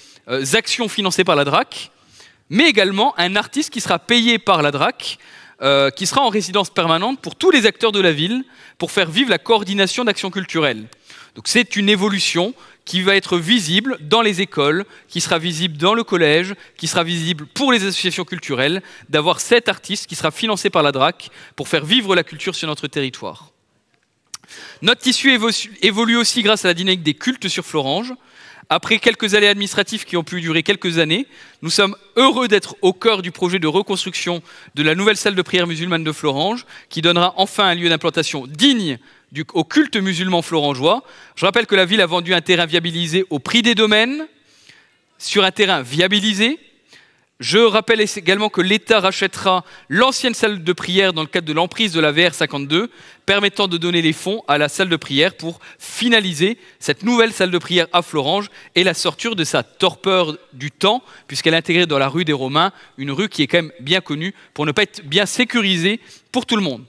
actions financées par la DRAC, mais également un artiste qui sera payé par la DRAC, qui sera en résidence permanente pour tous les acteurs de la ville, pour faire vivre la coordination d'actions culturelles. Donc c'est une évolution qui va être visible dans les écoles, qui sera visible dans le collège, qui sera visible pour les associations culturelles, d'avoir cet artiste qui sera financé par la DRAC pour faire vivre la culture sur notre territoire. Notre tissu évolue aussi grâce à la dynamique des cultes sur Fleuranges. Après quelques aléas administratifs qui ont pu durer quelques années, nous sommes heureux d'être au cœur du projet de reconstruction de la nouvelle salle de prière musulmane de Fleuranges, qui donnera enfin un lieu d'implantation digne au culte musulman fleurangeois. Je rappelle que la ville a vendu un terrain viabilisé au prix des domaines, sur un terrain viabilisé. Je rappelle également que l'État rachètera l'ancienne salle de prière dans le cadre de l'emprise de la VR 52, permettant de donner les fonds à la salle de prière pour finaliser cette nouvelle salle de prière à Fleuranges et la sortir de sa torpeur du temps, puisqu'elle est intégrée dans la rue des Romains, une rue qui est quand même bien connue pour ne pas être bien sécurisée pour tout le monde.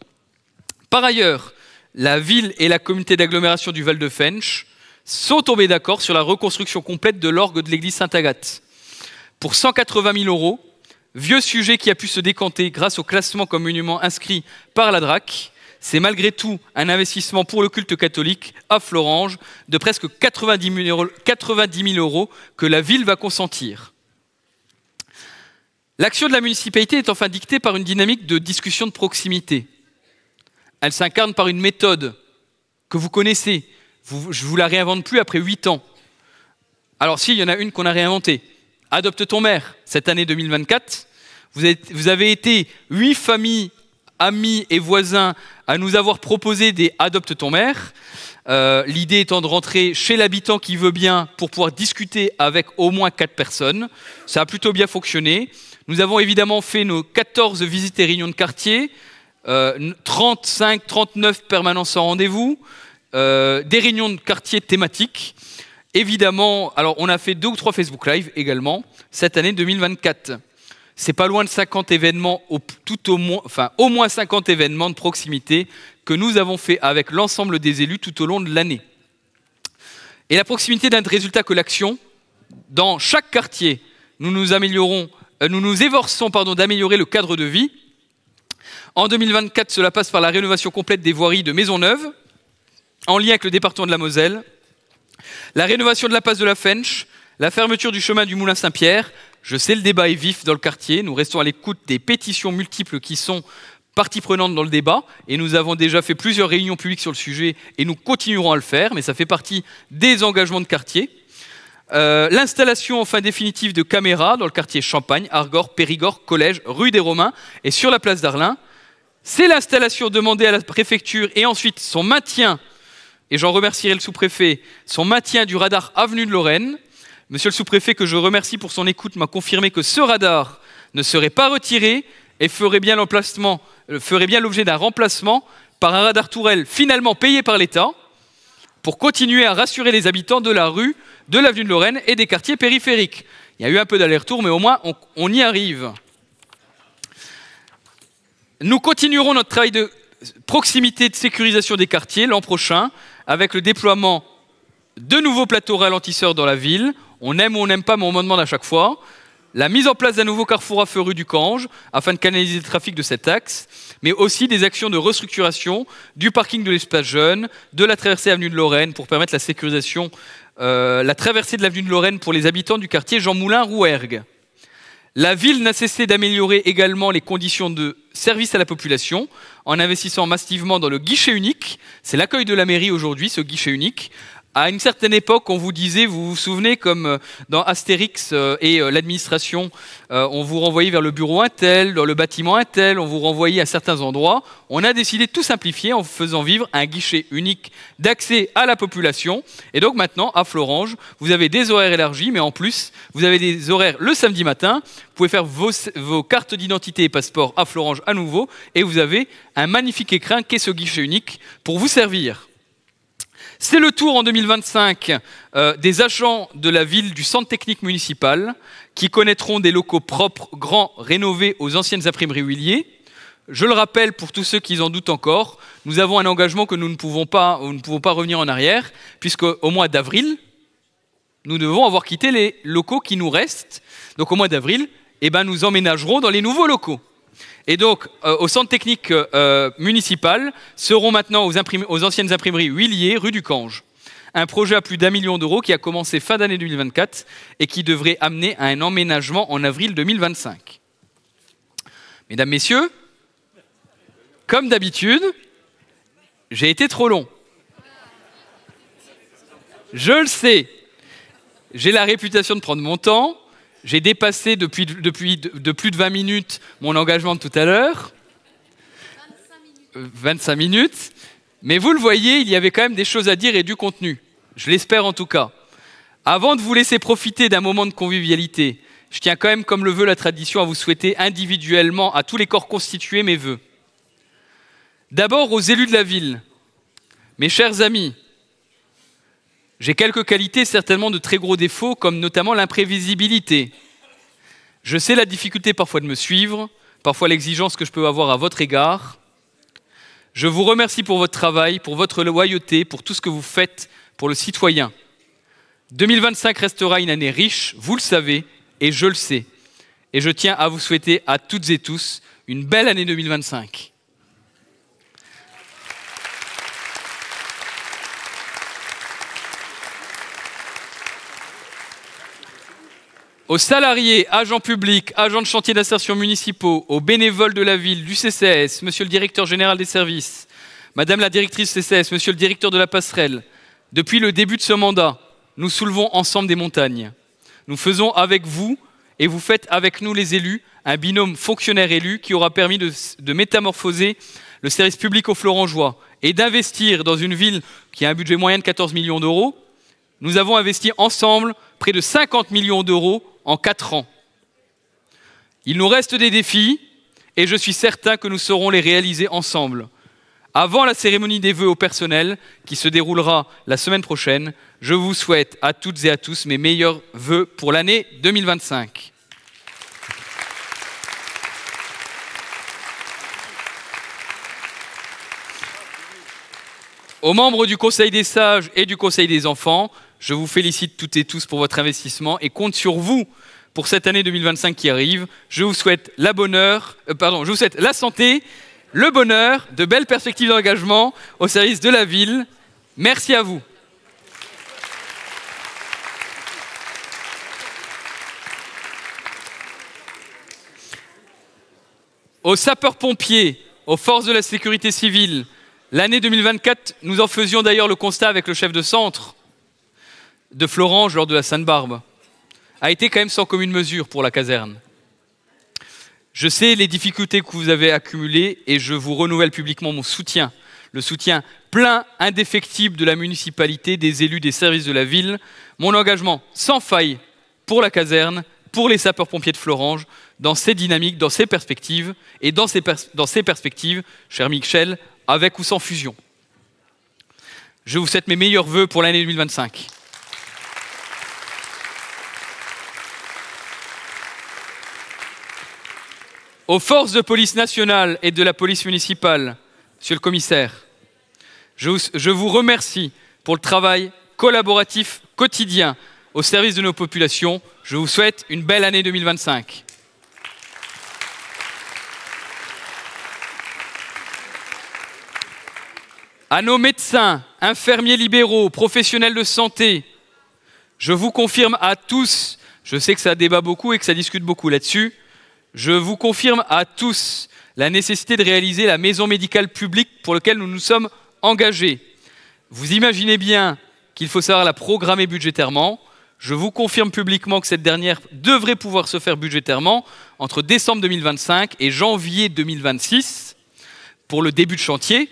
Par ailleurs, la ville et la communauté d'agglomération du Val de Fensch sont tombés d'accord sur la reconstruction complète de l'orgue de l'église Sainte-Agathe. Pour 180 000 €, vieux sujet qui a pu se décanter grâce au classement comme monument inscrit par la DRAC, c'est malgré tout un investissement pour le culte catholique à Fleuranges de presque 90 000 € que la ville va consentir. L'action de la municipalité est enfin dictée par une dynamique de discussion de proximité. Elle s'incarne par une méthode que vous connaissez. Je ne vous la réinvente plus après 8 ans. Alors si, il y en a une qu'on a réinventée. Adopte ton maire, cette année 2024. Vous avez été 8 familles, amis et voisins à nous avoir proposé des Adopte ton maire. L'idée étant de rentrer chez l'habitant qui veut bien pour pouvoir discuter avec au moins 4 personnes. Ça a plutôt bien fonctionné. Nous avons évidemment fait nos 14 visites et réunions de quartier, 35, 39 permanences en rendez-vous, des réunions de quartier thématiques. Évidemment, alors on a fait 2 ou 3 Facebook Live également cette année 2024. C'est pas loin de 50 événements, au moins 50 événements de proximité que nous avons fait avec l'ensemble des élus tout au long de l'année. Et la proximité d'un résultat que l'action. Dans chaque quartier, nous nous efforçons d'améliorer le cadre de vie. En 2024, cela passe par la rénovation complète des voiries de Maisonneuve, en lien avec le département de la Moselle, la rénovation de la place de la Fensch, la fermeture du chemin du Moulin Saint-Pierre. Je sais, le débat est vif dans le quartier. Nous restons à l'écoute des pétitions multiples qui sont partie prenante dans le débat. Et nous avons déjà fait plusieurs réunions publiques sur le sujet et nous continuerons à le faire. Mais ça fait partie des engagements de quartier. L'installation enfin définitive de caméras dans le quartier Champagne, Argor, Périgord, Collège, rue des Romains et sur la place d'Arlin. C'est l'installation demandée à la préfecture et ensuite son maintien. Et j'en remercierai le sous-préfet, son maintien du radar avenue de Lorraine. Monsieur le sous-préfet, que je remercie pour son écoute, m'a confirmé que ce radar ne serait pas retiré et ferait bien l'objet d'un remplacement par un radar tourelle finalement payé par l'État pour continuer à rassurer les habitants de la rue, de l'avenue de Lorraine et des quartiers périphériques. Il y a eu un peu d'aller-retour, mais au moins on y arrive. Nous continuerons notre travail de proximité de sécurisation des quartiers l'an prochain avec le déploiement de nouveaux plateaux ralentisseurs dans la ville. On aime ou on n'aime pas, mais on m'en demande à chaque fois. La mise en place d'un nouveau carrefour à feu rue du Cange afin de canaliser le trafic de cet axe, mais aussi des actions de restructuration du parking de l'espace jeune, de la traversée avenue de Lorraine pour permettre la sécurisation, la traversée de l'avenue de Lorraine pour les habitants du quartier Jean Moulin-Rouergue. La ville n'a cessé d'améliorer également les conditions de service à la population en investissant massivement dans le guichet unique. C'est l'accueil de la mairie aujourd'hui, ce guichet unique. À une certaine époque, on vous disait, vous vous souvenez, comme dans Astérix et l'administration, on vous renvoyait vers le bureau Intel, dans le bâtiment Intel, on vous renvoyait à certains endroits. On a décidé de tout simplifier en faisant vivre un guichet unique d'accès à la population. Et donc maintenant, à Florange, vous avez des horaires élargis, mais en plus, vous avez des horaires le samedi matin. Vous pouvez faire vos cartes d'identité et passeports à Florange à nouveau. Et vous avez un magnifique écrin qu'est ce guichet unique pour vous servir. C'est le tour en 2025 des agents de la ville du centre technique municipal qui connaîtront des locaux propres, grands, rénovés aux anciennes imprimeries Huillier. Je le rappelle pour tous ceux qui en doutent encore, nous avons un engagement que nous ne pouvons pas revenir en arrière, puisqu'au mois d'avril, nous devons avoir quitté les locaux qui nous restent. Donc au mois d'avril, nous emménagerons dans les nouveaux locaux. Et donc, au centre technique municipal seront maintenant aux anciennes imprimeries Huillier, rue du Cange. Un projet à plus d'1 million d'euros qui a commencé fin d'année 2024 et qui devrait amener à un emménagement en avril 2025. Mesdames, Messieurs, comme d'habitude, j'ai été trop long. Je le sais. J'ai la réputation de prendre mon temps. J'ai dépassé de plus de 20 minutes mon engagement de tout à l'heure. 25 minutes. Mais vous le voyez, il y avait quand même des choses à dire et du contenu. Je l'espère en tout cas. Avant de vous laisser profiter d'un moment de convivialité, je tiens quand même, comme le veut la tradition, à vous souhaiter individuellement à tous les corps constitués mes vœux. D'abord aux élus de la ville. Mes chers amis, j'ai quelques qualités, certainement de très gros défauts, comme notamment l'imprévisibilité. Je sais la difficulté parfois de me suivre, parfois l'exigence que je peux avoir à votre égard. Je vous remercie pour votre travail, pour votre loyauté, pour tout ce que vous faites pour le citoyen. 2025 restera une année riche, vous le savez, et je le sais. Et je tiens à vous souhaiter à toutes et tous une belle année 2025. Aux salariés, agents publics, agents de chantier d'insertion municipaux, aux bénévoles de la ville, du CCAS, monsieur le directeur général des services, madame la directrice CCAS, monsieur le directeur de la passerelle, depuis le début de ce mandat, nous soulevons ensemble des montagnes. Nous faisons avec vous, et vous faites avec nous les élus, un binôme fonctionnaire-élu qui aura permis de métamorphoser le service public aux Florangeois et d'investir dans une ville qui a un budget moyen de 14 millions d'euros. Nous avons investi ensemble près de 50 millions d'euros en 4 ans. Il nous reste des défis et je suis certain que nous saurons les réaliser ensemble. Avant la cérémonie des vœux au personnel qui se déroulera la semaine prochaine, je vous souhaite à toutes et à tous mes meilleurs vœux pour l'année 2025. Aux membres du Conseil des sages et du Conseil des enfants, je vous félicite toutes et tous pour votre investissement et compte sur vous pour cette année 2025 qui arrive. Je vous souhaite je vous souhaite la santé, le bonheur, de belles perspectives d'engagement au service de la ville. Merci à vous. Aux sapeurs-pompiers, aux forces de la sécurité civile, l'année 2024, nous en faisions d'ailleurs le constat avec le chef de centre de Florange lors de la Sainte-Barbe, a été quand même sans commune mesure pour la caserne. Je sais les difficultés que vous avez accumulées et je vous renouvelle publiquement mon soutien, le soutien plein, indéfectible de la municipalité, des élus, des services de la ville, mon engagement sans faille pour la caserne, pour les sapeurs-pompiers de Florange, dans ces dynamiques, dans ces perspectives, et dans ces perspectives, cher Michel, avec ou sans fusion. Je vous souhaite mes meilleurs vœux pour l'année 2025. Aux forces de police nationale et de la police municipale, monsieur le commissaire, je vous remercie pour le travail collaboratif quotidien au service de nos populations. Je vous souhaite une belle année 2025. À nos médecins, infirmiers libéraux, professionnels de santé, je vous confirme à tous, je sais que ça débat beaucoup et que ça discute beaucoup là-dessus, je vous confirme à tous la nécessité de réaliser la maison médicale publique pour laquelle nous nous sommes engagés. Vous imaginez bien qu'il faut savoir la programmer budgétairement. Je vous confirme publiquement que cette dernière devrait pouvoir se faire budgétairement entre décembre 2025 et janvier 2026 pour le début de chantier,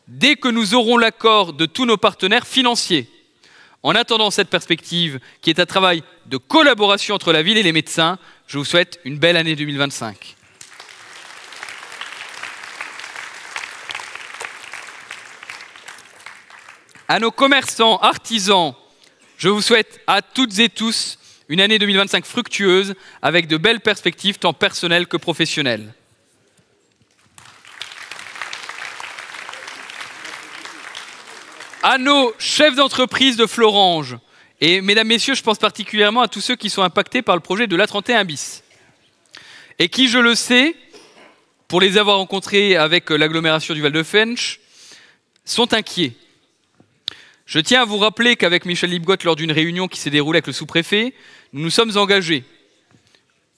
dès que nous aurons l'accord de tous nos partenaires financiers. En attendant cette perspective, qui est un travail de collaboration entre la ville et les médecins, je vous souhaite une belle année 2025. À nos commerçants, artisans, je vous souhaite à toutes et tous une année 2025 fructueuse, avec de belles perspectives tant personnelles que professionnelles. À nos chefs d'entreprise de Florange, et mesdames, messieurs, je pense particulièrement à tous ceux qui sont impactés par le projet de l'A31 bis, et qui, je le sais, pour les avoir rencontrés avec l'agglomération du Val-de-Fensch, sont inquiets. Je tiens à vous rappeler qu'avec Michel Libgott, lors d'une réunion qui s'est déroulée avec le sous-préfet, nous nous sommes engagés.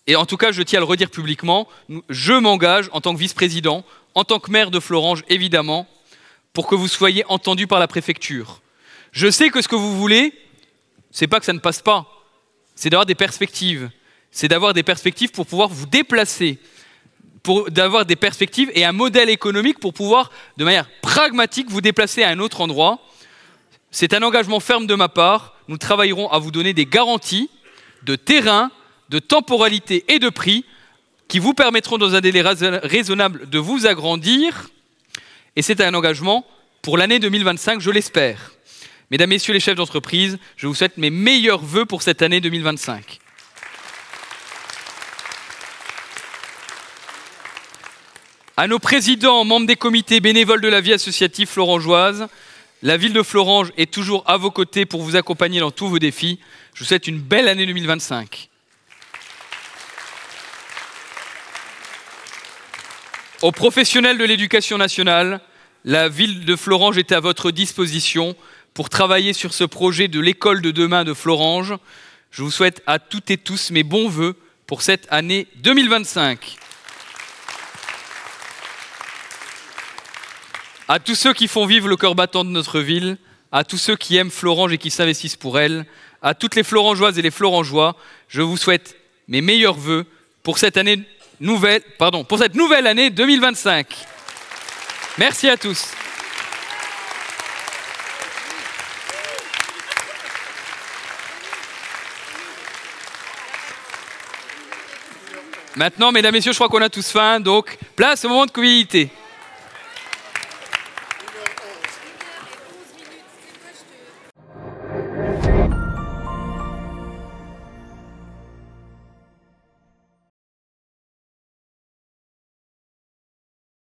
Et en tout cas, je tiens à le redire publiquement, je m'engage en tant que vice-président, en tant que maire de Florange, évidemment, pour que vous soyez entendus par la préfecture. Je sais que ce que vous voulez, c'est pas que ça ne passe pas, c'est d'avoir des perspectives. C'est d'avoir des perspectives pour pouvoir vous déplacer, d'avoir des perspectives et un modèle économique pour pouvoir, de manière pragmatique, vous déplacer à un autre endroit. C'est un engagement ferme de ma part. Nous travaillerons à vous donner des garanties de terrain, de temporalité et de prix qui vous permettront, dans un délai raisonnable, de vous agrandir. Et c'est un engagement pour l'année 2025, je l'espère. Mesdames, Messieurs les chefs d'entreprise, je vous souhaite mes meilleurs vœux pour cette année 2025. À nos présidents, membres des comités bénévoles de la vie associative florangeoise, la ville de Florange est toujours à vos côtés pour vous accompagner dans tous vos défis. Je vous souhaite une belle année 2025. Aux professionnels de l'éducation nationale, la ville de Florange est à votre disposition pour travailler sur ce projet de l'école de demain de Florange. Je vous souhaite à toutes et tous mes bons vœux pour cette année 2025. À tous ceux qui font vivre le cœur battant de notre ville, à tous ceux qui aiment Florange et qui s'investissent pour elle, à toutes les Florangeoises et les Florangeois, je vous souhaite mes meilleurs vœux pour cette nouvelle année 2025. Merci à tous. Maintenant, mesdames, messieurs, je crois qu'on a tous faim, donc place au moment de convivialité.